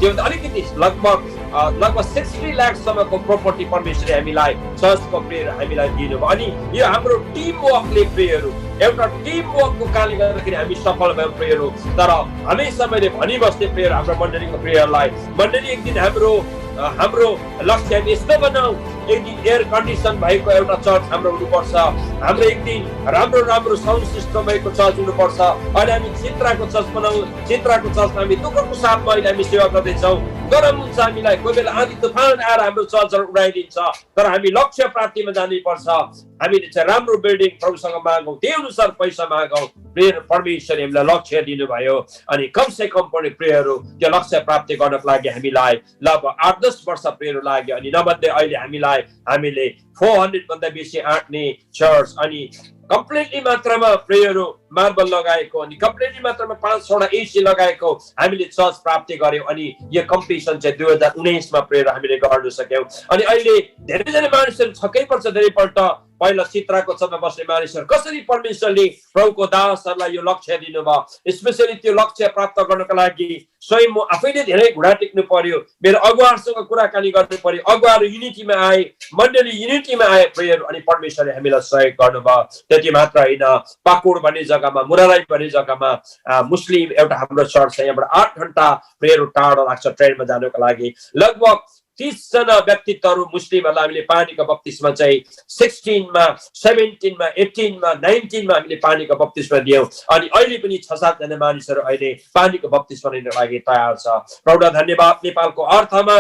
त्यो अलिकति लगभग 60 लाखसम्मको प्रोपर्टी परमेश्वरले हामीलाई चर्चको प्रियहरू हामीलाई दिनुभयो। अनि यो हाम्रो टिम वर्कले प्रियहरू एउटा टिम वर्कको कारणले गर्दाखेरि हामी सफल भयौँ प्रियहरू। तर हमेशा मैले भनिबस्थे प्रियहरू हाम्रो मण्डलीको प्रियहरूलाई, मण्डली एक दिन हाम्रो लक्ष्य हामी यस्तो बनाऊ, एक दिन एयर कन्डिसन भएको एउटा चर्च हाम्रो हुनुपर्छ, हाम्रो एक दिन राम्रो साउन्ड सिस्टम भएको चर्च हुनुपर्छ। अनि हामी चित्राको चर्च बनाऊ, चित्राको चर्चमा हामी दुःखको साथमा अहिले हामी सेवा गर्दैछौँ। गरम हुन्छ हामीलाई, कोही बेला आँधी तुफान आएर हाम्रो चर्चहरू उडाइदिन्छ, तर हामी लक्ष्य प्राप्तिमा जानै पर्छ। हामीले चाहिँ राम्रो बिल्डिङ प्रभुसँग मागौँ, त्यही अनुसार पैसा मागौँ। प्रियहरू परमेश्वरले हामीलाई लक्ष्य दिनुभयो अनि कमसे कम पनि प्रियहरू त्यो लक्ष्य प्राप्ति गर्नको लागि हामीलाई लगभग 8-10 वर्ष प्रियहरू लाग्यो। अनि नभए अहिले हामीले 400 भन्दा बेसी आँट्ने चर्च अनि कम्प्लिटली मात्रामा प्रेयरहरू मार्बल लगाएको अनि कम्प्लिटली मात्रामा 5-6 एसी लगाएको हामीले चर्च प्राप्ति गर्यौं। अनि यो कम्पिटिसन चाहिँ 2019 मा प्रेयर हामीले गर्न सक्यौं। अनि अहिले धेरैजना मानिसहरू छक्कै पर्छ, धेरैपल्ट पहिला चित्राको चर्चमा बस्ने मानिसहरू कसरी परमेश्वरले प्रभुको दासहरूलाई यो लक्ष्य दिनुभयो, स्पेशली त्यो लक्ष्य प्राप्त गर्नको लागि स्वयं म आफैले धेरै घुँडा टेक्नु पर्यो, मेरो अगुवाहरूसँग कुराकानी गर्नु पर्यो, अगुवाहरू युनिटीमा आए, मण्डली युनिटीमा आए प्रेयर, अनि परमेश्वरले हामीलाई सहयोग गर्नुभयो। त्यति मात्र होइन, पाकोड भन्ने जग्गामा, मुराराई भन्ने जग्गामा मुस्लिम एउटा हाम्रो चर्च छ, यहाँबाट 8 घण्टा प्रेयर टाढो लाग्छ ट्रेनमा जानको लागि। लगभग 30 जना व्यक्तित्वहरू मुस्लिमहरूलाई हामीले पानीको बप्तिस्मा चाहिँ 16 मा, 17 मा, 18 मा, 19 मा हामीले पानीको बप्तिस्मा दियौं। अनि अहिले पनि 6-7 जना मानिसहरू अहिले पानीको बप्तिस्मा लिन लागि तयार छ। प्रभुलाई धन्यवाद। नेपालको अर्थमा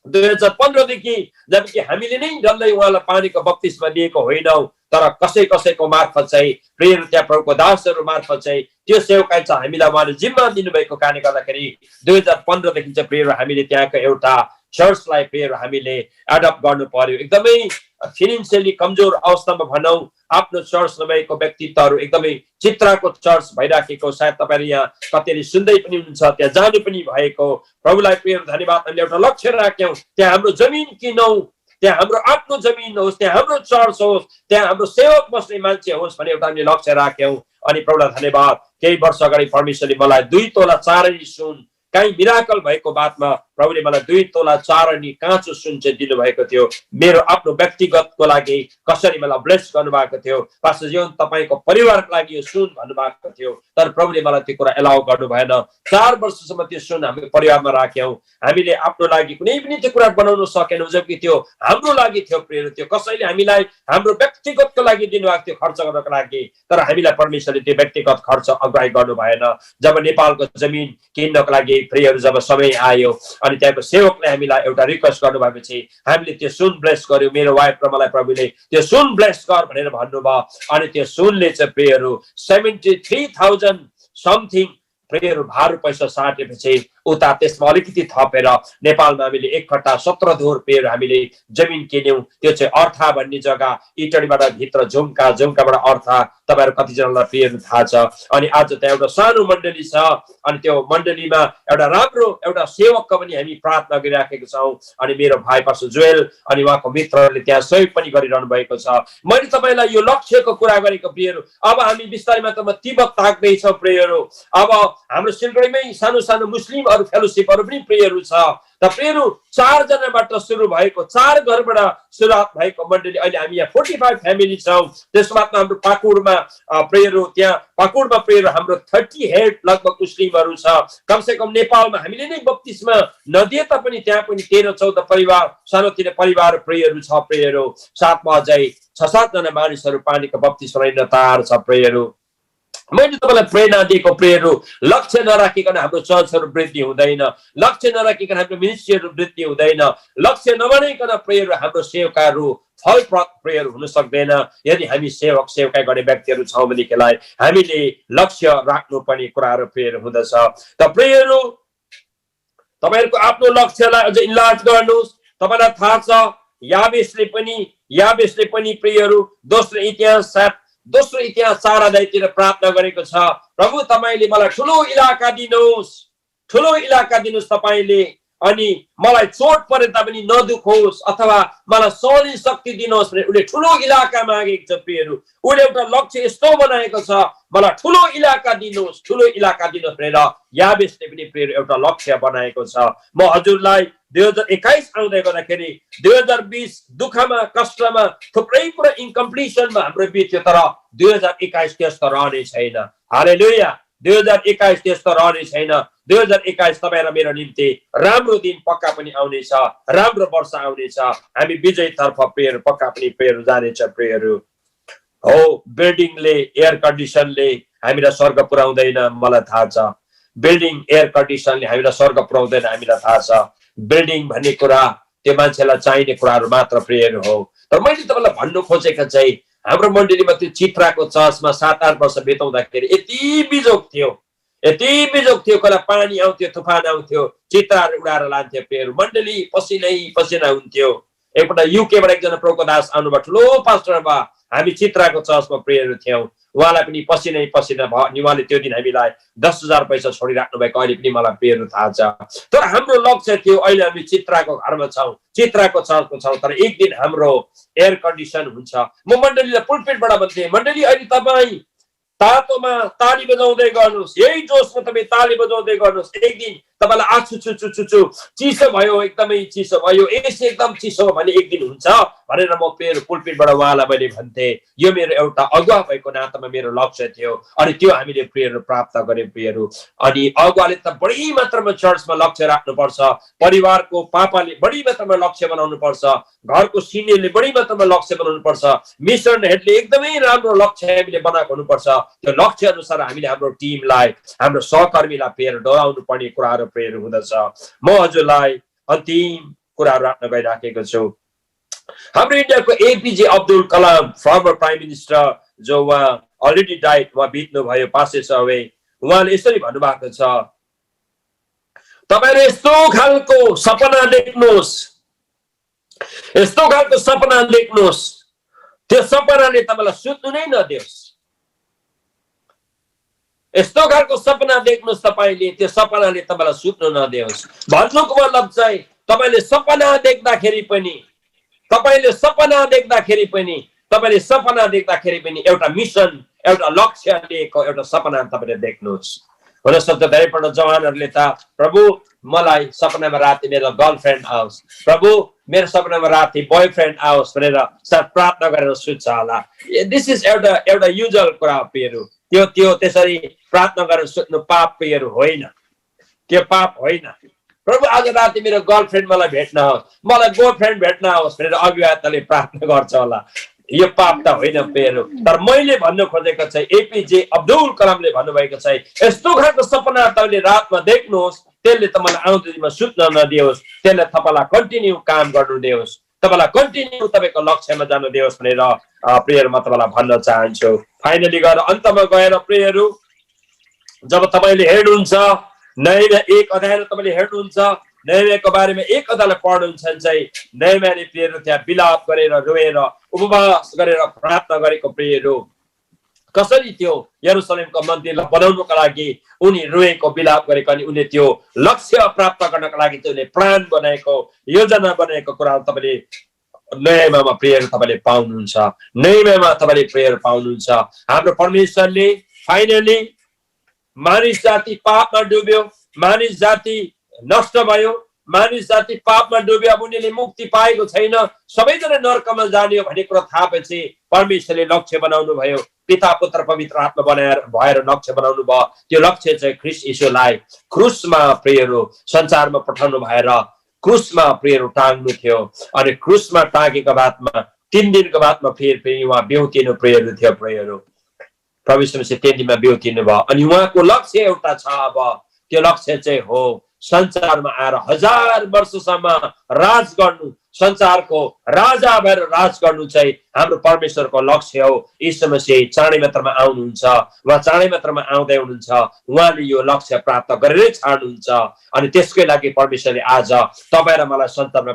2015 देखि जबकि हामीले नै डल्लै उहाँलाई पानीको बत्तिसमा दिएको होइनौँ, तर कसैको मार्फत चाहिँ प्रियहरू त्यहाँ प्रभुको दासहरू मार्फत चाहिँ त्यो सेवकाई चाहिँ हामीलाई उहाँले जिम्मा दिनुभएको कारणले गर्दाखेरि 2015 देखि चाहिँ प्रियहरू हामीले त्यहाँको एउटा चर्चलाई प्रियहरू हामीले एडप्ट गर्नु पर्यो। एकदमै फाइनेन्सियली कमजोर अवस्थामा भनौँ, आफ्नो चर्च नभएको व्यक्तित्वहरू एकदमै चित्राको चर्च भइराखेको, सायद तपाईँहरू यहाँ कतिले सुन्दै पनि हुनुहुन्छ, त्यहाँ जानु पनि भएको। प्रभुलाई प्रियहरू धन्यवाद, हामीले एउटा लक्ष्य राख्यौँ, त्यहाँ हाम्रो जमिन किनौँ, त्यहाँ हाम्रो आफ्नो जमिन होस्, त्यहाँ हाम्रो चर्च होस्, त्यहाँ हाम्रो सेवक बस्ने मान्छे होस् भन्ने एउटा हामीले लक्ष्य राख्यौँ। अनि प्रभुलाई धन्यवाद, केही वर्ष अगाडि परमेश्वरले मलाई 2 तोला 4 आनी सुन, कहीँ मिराकल भएको बातमा प्रभुले मलाई 2 तोला 4 आनी काँचो सुन चाहिँ दिनुभएको थियो, मेरो आफ्नो व्यक्तिगतको लागि कसरी मलाई ब्लेस गर्नुभएको थियो। पास्टर जीवन तपाईँको परिवारको लागि यो सुन भन्नुभएको थियो, तर प्रभुले मलाई त्यो कुरा एलाउ गर्नु भएन। 4 वर्षसम्म त्यो सुन हामी परिवारमा राख्यौँ। हामीले आफ्नो लागि कुनै पनि त्यो कुरा बनाउन सकेनौँ, जबकि त्यो हाम्रो लागि थियो प्रियहरू। त्यो कसैले हामीलाई हाम्रो व्यक्तिगतको लागि दिनुभएको थियो खर्च गर्नको लागि, तर हामीलाई परमेश्वरले त्यो व्यक्तिगत खर्च अगुवाई गर्नु भएन। जब नेपालको जमिन किन्नको लागि प्रियहरू जब समय आयो अनि त्यहाँको सेवकले हामीलाई एउटा रिक्वेस्ट गर्नुभएपछि हामीले त्यो सुन ब्लेस गर्यो। मेरो वाइफ र मलाई प्रभुले त्यो सुन ब्लेस गर भनेर भन्नुभयो। अनि त्यो सुनले चाहिँ प्रियहरू 73,000 समथिङ प्रियहरू भारू पैसा साटेपछि उता त्यसमा अलिकति थपेर नेपालमा हामीले 1 कट्टा 17 धुर प्रियहरू हामीले जमिन किन्यौँ। त्यो चाहिँ अर्था भन्ने जग्गा, इटडीबाट भित्र झुम्काबाट अर्था, तपाईँहरू कतिजनालाई प्रियहरू थाहा छ। अनि आज त्यहाँ एउटा सानो मण्डली छ, अनि त्यो मण्डलीमा एउटा राम्रो एउटा सेवकको पनि हामी प्रार्थना गरिराखेको छौँ। अनि मेरो भाइ पास्टर जोएल अनि उहाँको मित्रहरूले त्यहाँ सहयोग पनि गरिरहनु भएको छ। मैले तपाईँलाई यो लक्ष्यको कुरा गरेको प्रियहरू। अब हामी बिस्तारै मात्रामा तिब्बत ताक्दैछौँ प्रियहरू। अब हाम्रो सिलगढीमै सानो सानो मुस्लिम फेलोशिपहरू पनि प्रियहरू छ। त प्रियहरू 4 जनाबाट सुरु भएको, 4 घरबाट सुरुवात भएको मण्डली अहिले हामी यहाँ 45 फ्यामिली छौँ। त्यसको बादमा हाम्रो पाकुडमा प्रियहरू, त्यहाँ पाकुडमा प्रियहरू हाम्रो 30 हेड लगभग मुस्लिमहरू छ। कमसेकम नेपालमा हामीले नै बत्तिसमा नदिए तापनि त्यहाँ पनि 13-14 परिवार, सानोतिनो परिवार प्रियहरू छ प्रियहरू। साथमा अझै 6-7 जना मानिसहरू पानीको बत्तिसमा लिन तयार छ प्रियहरू। मैले तपाईँलाई प्रेरणा दिएको प्रियहरू, लक्ष्य नराखिकन हाम्रो चर्चहरू वृद्धि हुँदैन, लक्ष्य नराखिकन हाम्रो मिनिस्ट्रीहरू वृद्धि हुँदैन, लक्ष्य नबनाइकन प्रियहरू हाम्रो सेवकाहरू फलप्रद प्रियहरू हुन सक्दैन। यदि हामी सेवकाई गर्ने व्यक्तिहरू छौँ भनेदेखिलाई हामीले लक्ष्य राख्नुपर्ने कुराहरू प्रियहरू हुँदछ। त प्रियहरू तपाईँहरूको आफ्नो लक्ष्यलाई अझ इन्लार्ज गर्नुहोस्। तपाईँलाई थाहा छ याबेसले पनि प्रियहरू दोस्रो इतिहास 4 अध्यायतिर प्रार्थना गरेको छ, प्रभु तपाईँले मलाई ठुलो इलाका दिनुहोस् तपाईँले, अनि मलाई चोट परे तापनि नदुखोस् अथवा मलाई सहने शक्ति दिनुहोस् भने उसले ठुलो इलाका मागेको छ प्रियहरू। उसले एउटा लक्ष्य यस्तो बनाएको छ, मलाई ठुलो इलाका दिनुहोस् भनेर याबेसले पनि प्रियहरू एउटा लक्ष्य बनाएको छ। म हजुरलाई 2021 आउँदै गर्दाखेरि 2020 दुःखमा कष्टमा थुप्रै कुरा इन्कम्प्लिसनमा हाम्रो बित्यो, तर 2021 त्यस्तो रहने छैन। हालेलुया, 2021 त्यस्तो रहने छैन। 2021 तपाईँ र मेरो निम्ति राम्रो दिन पक्का पनि आउनेछ, राम्रो वर्ष आउनेछ। हामी विजयतर्फ प्रियहरू पक्का पनि प्रियहरू जानेछ प्रियहरू। हो, बिल्डिङले एयर कन्डिसनले हामीलाई स्वर्ग पुर्याउँदैन, मलाई थाहा छ। बिल्डिङ एयर कन्डिसनले हामीलाई स्वर्ग पुर्याउँदैन, हामीलाई थाहा छ। बिल्डिङ भन्ने कुरा त्यो मान्छेलाई चाहिने कुराहरू मात्र प्रियहरू हो। तर मैले तपाईँलाई भन्नु खोजेको चाहिँ हाम्रो मण्डलीमा त्यो चित्राको चर्चमा 7-8 वर्ष बिताउँदाखेरि यति बिजोग थियो, कहिले पानी आउँथ्यो, तुफान आउँथ्यो, चित्राहरू उडाएर लान्थ्यो प्रियहरू। मण्डली पसिनै हुन्थ्यो। एकपल्ट युकेबाट एकजना प्रभुको दास आउनुभयो, ठुलो पास्टर भयो। हामी चित्राको चर्चमा प्रियहरू थियौँ, उहाँलाई पनि पसिना भयो अनि उहाँले त्यो दिन हामीलाई 10,000 पैसा छोडिराख्नु भएको अहिले पनि मलाई प्रियहरू थाहा छ। तर हाम्रो लक्ष्य थियो, अहिले हामी चित्राको घरमा छौँ, चित्राको चर्चमा छौँ, तर एक दिन हाम्रो एयर कन्डिसन हुन्छ। म मण्डलीलाई पुलपिटबाट भन्थेँ, मण्डली अहिले तपाईँ तातोमा ताली बजाउँदै गर्नुहोस्, यही जोसमा तपाईँ ताली बजाउँदै गर्नुहोस्। एक दिन तपाईँलाई आछु चिसो भयो, एकदमै चिसो भयो, एसी एकदम चिसो भने एक दिन हुन्छ भनेर म प्रियहरू पुलपिटबाट उहाँलाई मैले भन्थेँ। यो मेरो एउटा अगुवा भएको नातामा मेरो लक्ष्य थियो। अनि त्यो हामीले प्रियहरू प्राप्त गर्यौँ प्रियहरू। अनि अगुवाले त बढी मात्रामा चर्चमा लक्ष्य राख्नुपर्छ, परिवारको पापाले बढी मात्रामा लक्ष्य बनाउनु पर्छ, घरको सिनियरले बढी मात्रामा लक्ष्य बनाउनु पर्छ, मिसन हेडले एकदमै राम्रो लक्ष्य हामीले बनाएको हुनुपर्छ। त्यो लक्ष्य अनुसार हामीले हाम्रो टिमलाई, हाम्रो सहकर्मीलाई प्रियहरू डराउनु पर्ने कुराहरू प्रियहरू हुँदछ। म हजुरलाई अन्तिम कुराहरू राख्न गइराखेको छु। हाम्रो इन्डियाको APJ Abdul Kalam former prime minister जो उहाँ अलरेडी डाइड, उहाँ बित्नु भयो, पासेस अवे। उहाँले यसरी भन्नुभएको छ, तपाईले यस्तो खालको सपना देख्नुहोस्, यस्तो खालको सपना देख्नुहोस्, त्यो सपनाले तपाईलाई सुत्नु नै नदियोस्। यस्तो खालको सपना देख्नुहोस् तपाईले, त्यो सपनाले तपाईलाई सुत्नु नदियोस्। भन्नुको मतलब चाहिँ तपाईले सपना देख्दाखेरि पनि, तपाईले सपना देख्दाखेरि पनि, तपाईले सपना देख्दाखेरि पनि एउटा मिसन, एउटा लक्ष्य लिएको एउटा सपना तपाईले देख्नुहोस्। हुन सक्छ धेरैपल्ट जवानहरूले त प्रभु मलाई सपनामा राति मेरो गर्लफ्रेन्ड आओस्, प्रभु मेरो सपनामा राति बोयफ्रेन्ड आओस् भनेर सायद प्रार्थना गरेर सुत्छ होला। दिस इज एउटा युजुअल कुरा प्रियहरू। त्यो त्यसरी प्रार्थना गरेर सुत्नु पाप प्रियहरू होइन, त्यो पाप होइन। प्रभु आज राति मेरो गर्लफ्रेन्ड मलाई भेट्न आओस्, मलाई बोयफ्रेन्ड भेट्न आओस् भनेर अभिवादनले प्रार्थना गर्छ होला, यो पाप त होइन प्रियहरू। तर मैले भन्नु खोजेको चाहिँ एपीजे अब्दुल कलामले भन्नुभएको चाहिँ यस्तो खालको सपना तपाईँले रातमा देख्नुहोस्, त्यसले तपाईँलाई आउँदो दिनमा सुत्न नदियोस्, त्यसले तपाईँलाई कन्टिन्यू काम गर्नु दियोस्, तपाईँलाई कन्टिन्यू तपाईँको लक्ष्यमा जानु दियोस् भनेर प्रियहरू म तपाईँलाई भन्न चाहन्छु। फाइनली गएर अन्तमा गएर प्रियहरू, जब तपाईँले हेर्नुहुन्छ नयाँ एक अध्याय तपाईँले हेर्नुहुन्छ, नयाँको बारेमा एक अध्यायलाई पढ्नुहुन्छ चाहिँ नयाँले प्रियहरू त्यहाँ विलाप गरेर रोएर उपवास गरेर प्रार्थना गरेको प्रियहरू, कसरी त्यो यरुशलेमको मन्दिरलाई बनाउनको लागि उनी रोएको विलाप गरेको, अनि उनले त्यो लक्ष्य प्राप्त गर्नको लागि चाहिँ उनले प्लान बनाएको, योजना बनाएको कुराहरू तपाईँले नयाँमा प्रियहरू तपाईँले पाउनुहुन्छ, नयाँमा तपाईँले प्रियहरू पाउनुहुन्छ। हाम्रो परमेश्वरले फाइनली मानिस जाति पापमा डुब्यो, मानिस जाति नष्ट भयो, मानिस जाति पापमा डुब्यो, अब उनीहरूले मुक्ति पाएको छैन, सबैजना नर्कमा जाने हो भन्ने कुरा थाहा पछि परमेश्वरले लक्ष्य बनाउनु भयो, पिता पुत्र पवित्र आत्मा बनाएर भएर लक्ष्य बनाउनु भयो। त्यो लक्ष्य चाहिँ ख्रीष्ट यीशुलाई क्रुसमा प्रियहरू संसारमा पठाउनु भएर क्रुसमा प्रियहरू टाङ्नु थियो, अनि क्रुसमा टाँगेको बादमा 3 दिनको बादमा फेरि उहाँ बेहुतिनु प्रियहरू थियो। प्रियहरू परमेश्वरले 3 दिनमा बेहुतिनु भयो, अनि उहाँको लक्ष्य एउटा छ। अब त्यो लक्ष्य चाहिँ हो संसारमा आएर 1000 वर्षसम्म राज गर्नु, संसारको राजा भएर राज गर्नु चाहिँ हाम्रो परमेश्वरको लक्ष्य हो। यीशु मसीह चाँडै मात्रमा आउनुहुन्छ, उहाँ चाँडै मात्रमा आउँदै हुनुहुन्छ, उहाँले यो लक्ष्य प्राप्त गरेरै छाड्नुहुन्छ। अनि त्यसकै लागि परमेश्वरले आज तपाईँ र मलाई संसारमा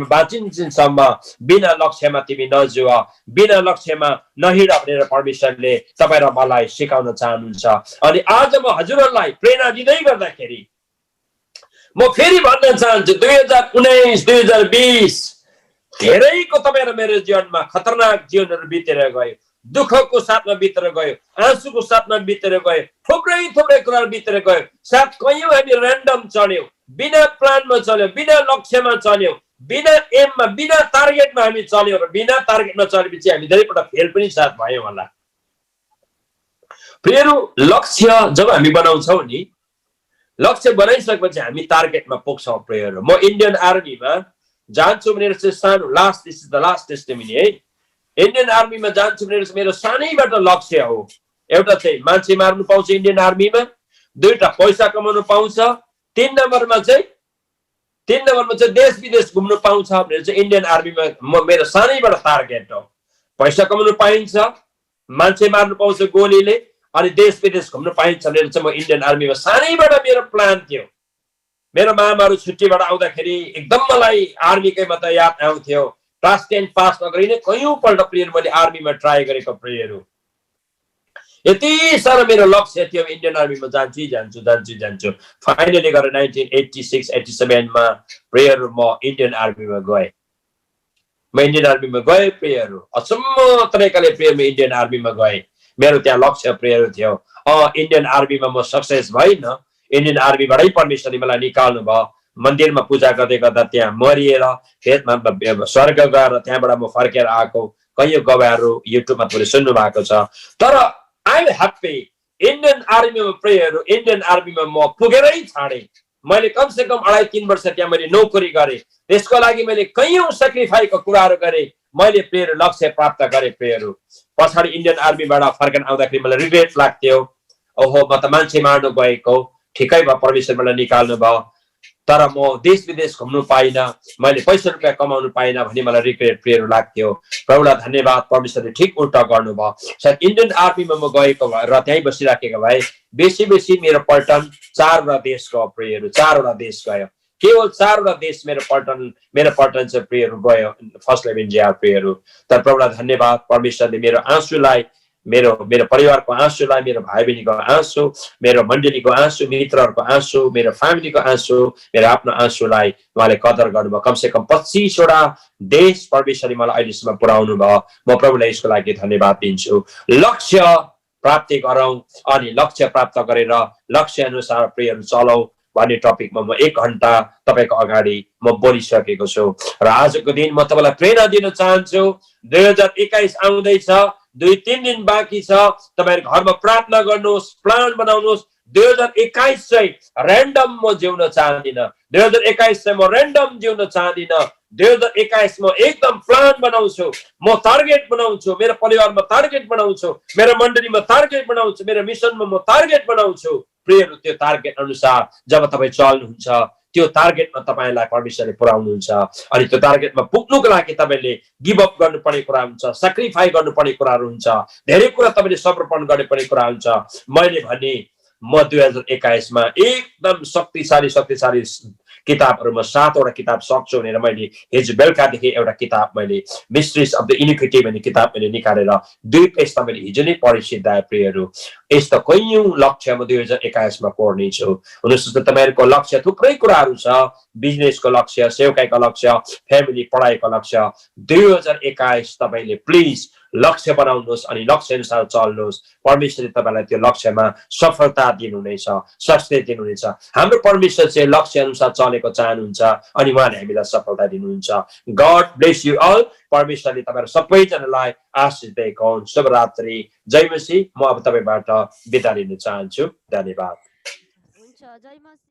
बाँचिन्जेलसम्म बिना लक्ष्यमा तिमी नजुव, बिना लक्ष्यमा नहिँड भनेर परमेश्वरले तपाईँ र मलाई सिकाउन चाहनुहुन्छ। अनि आज म हजुरहरूलाई प्रेरणा दिँदै गर्दाखेरि म फेरि भन्न चाहन्छु 2019-2020 धेरैको तपाईँ र मेरो जीवनमा खतरनाक जीवनहरू बितेर गयो, दुःखको साथमा बितेर गयो, आँसुको साथमा बितेर गयो, थुप्रै कुराहरू बितेर गयो। साथ कयौँ हामी ऱ्यान्डम चल्यौँ, बिना प्लानमा चल्यौँ, बिना लक्ष्यमा चल्यौँ, बिना एममा, बिना टार्गेटमा हामी चल्यौँ र बिना टार्गेटमा चलेपछि हामी धेरैपल्ट फेल पनि साथ भयौँ होला। प्रियहरू लक्ष्य जब हामी बनाउँछौँ नि, लक्ष्य बनाइसकेपछि हामी टार्गेटमा पुग्छौँ। प्रियहरू म इन्डियन आर्मीमा जान्छु भनेर चाहिँ सानो this is the last testimony है, इन्डियन आर्मीमा जान्छु भनेर चाहिँ मेरो सानैबाट लक्ष्य हो। एउटा चाहिँ मान्छे मार्नु पाउँछ इन्डियन आर्मीमा, 2टा पैसा कमाउनु पाउँछ, 3 नम्बरमा चाहिँ देश विदेश घुम्नु पाउँछ भनेर चाहिँ इन्डियन आर्मीमा मेरो सानैबाट टार्गेट हो। पैसा कमाउनु पाइन्छ, मान्छे मार्नु पाउँछ गोलीले, अनि देश विदेश घुम्नु पाइन्छ भनेर चाहिँ म इन्डियन आर्मीमा सानैबाट मेरो प्लान थियो। मेरो मामाहरू छुट्टीबाट आउँदाखेरि एकदम मलाई आर्मीकै मात्र याद आउँथ्यो। क्लास 10 पास नगरी नै कयौँपल्ट प्रियर मैले आर्मीमा ट्राई गरेको प्रियहरू, यति साह्रो मेरो लक्ष्य थियो इन्डियन आर्मीमा जान्छु। फाइनली गएर 1986-87 प्रियहरू म इन्डियन आर्मीमा गएँ। म इन्डियन आर्मीमा गएँ प्रियहरू, अचम्म तरिकाले प्रियर म इन्डियन आर्मीमा गएँ। मेरो त्यहाँ लक्ष्य प्रियहरू थियो। इन्डियन आर्मीमा म सक्सेस भइन, इन्डियन आर्मीबाटै परमेश्वरले मलाई निकाल्नु भयो। मन्दिरमा पूजा गर्दै गर्दा त्यहाँ मरिएर फेदमा स्वर्ग गएर त्यहाँबाट म फर्केर आएको कयौँ गवाहहरू युट्युबमा तपाईँले सुन्नु भएको छ। तर आई एम ह्याप्पी इन्डियन आर्मीमा प्रियहरू, इन्डियन आर्मीमा म पुगेरै छाडेँ। मैले कमसेकम 2.5-3 वर्ष त्यहाँ मैले नोकरी गरेँ, त्यसको लागि मैले कयौँ सेक्रिफाइसको कुराहरू गरेँ, मैले प्रियहरू लक्ष्य प्राप्त गरेँ। प्रियहरू पछाडि इन्डियन आर्मीबाट फर्केर आउँदाखेरि मलाई रिग्रेट लाग्थ्यो, ओहो म त मान्छे मार्नु गएको, ठिकै भयो परमेश्वर मलाई निकाल्नु भयो। तर म देश विदेश घुम्नु पाइनँ, मैले पैसा रुपियाँ कमाउनु पाइनँ भने मलाई रिग्रेट प्रेयर लाग्थ्यो। प्रभुलाई धन्यवाद, परमेश्वरले ठिक उल्टा गर्नुभयो। सायद इन्डियन आर्मीमा म गएको भए र त्यहीँ बसिराखेको भए बेसी बेसी मेरो पल्टन 4वटा देश गयो प्रेयर, 4वटा देश गयो, केवल 4वटा देश मेरो पल्टन चाहिँ प्रेयर गयो, फर्स्ट लेभल जिआर प्रेयर। तर प्रभुलाई धन्यवाद, परमेश्वरले मेरो आँसुलाई, मेरो मेरो परिवारको आँसुलाई, मेरो भाइ बहिनीको आँसु, मेरो मण्डलीको आँसु, मित्रहरूको आँसु, मेरो फ्यामिलीको आँसु, मेरो आफ्नो आँसुलाई उहाँले कदर गर्नुभयो। कमसेकम 25वटा देश परमेश्वरले मलाई अहिलेसम्म पुर्याउनु भयो। म प्रभुलाई यसको लागि धन्यवाद दिन्छु। लक्ष्य प्राप्ति गरौँ अनि लक्ष्य प्राप्त गरेर लक्ष्य अनुसार प्रेयर चलाऊ भन्ने टपिकमा म 1 घण्टा तपाईको अगाडि म बोलिसकेको छु। र आजको दिन म तपाईलाई प्रेरणा दिन चाहन्छु। 2021 आउँदैछ, 2-3 दिन बाँकी छ। तपाईहरु घरमा प्रार्थना गर्नुहोस्, प्लान बनाउनुहोस्। 2021 चाहिँ र्यान्डम म जिउन चाहदिन। 2021 चाहिँ म र्यान्डम जिउन चाहदिन। 2021 म एकदम प्लान बनाउँछु, म टार्गेट बनाउँछु, मेरो परिवारमा टार्गेट बनाउँछु, मेरो मण्डलीमा टार्गेट बनाउँछु, मेरो मिसनमा म टार्गेट बनाउँछु। प्रेयर त्यो टार्गेट अनुसार जब तपाईँ चल्नुहुन्छ त्यो टार्गेटमा तपाईलाई परमेश्वरले पुर्याउनुहुन्छ। अनि त्यो टार्गेटमा पुग्नुको लागि तपाईले गिभ अप गर्नुपर्ने कुरा हुन्छ, सेक्रिफाई गर्नुपर्ने कुराहरू हुन्छ, धेरै कुरा तपाईले समर्पण गर्नुपर्ने कुरा हुन्छ। मैले भने म 2021 मा एकदम शक्तिशाली किताबहरुमा 7वटा किताब सक्छु भनेर मैले हिजो बेलुकादेखि एउटा किताब मैले मिस्ट्रीज अफ द इनिक्विटी भन्ने किताब मैले निकालेर 2 पेज मैले हिजो नै पढिसिद्धाए प्रियहरू। यस्तो कैयौं लक्ष्य म 2021 मा कोर्ने छु। हुनसक्छ तपाईहरुको लक्ष्य थुप्रै कुराहरू छ, बिजनेसको लक्ष्य, सेवकाईको लक्ष्य, फ्यामिली पढाइको लक्ष्य। 2021 तपाईले प्लिज लक्ष्य बनाउनुहोस् अनि लक्ष्य अनुसार चल्नुहोस्। परमेश्वरले तपाईलाई त्यो लक्ष्यमा सफलता दिनुहुनेछ, सक्सेस दिनुहुनेछ। हाम्रो परमेश्वर चाहिँ लक्ष्य अनुसार चलेको चाहनुहुन्छ अनि उहाँले हामीलाई सफलता दिनुहुन्छ। God bless you all. परमेश्वरले तपाईहरु सबैजनालाई आशीष दिएको होस्। शुभरात्रि, जय मसीह। म अब तपाईबाट बिदा लिन चाहन्छु। धन्यवाद।
हुन्छ, जय मसीह।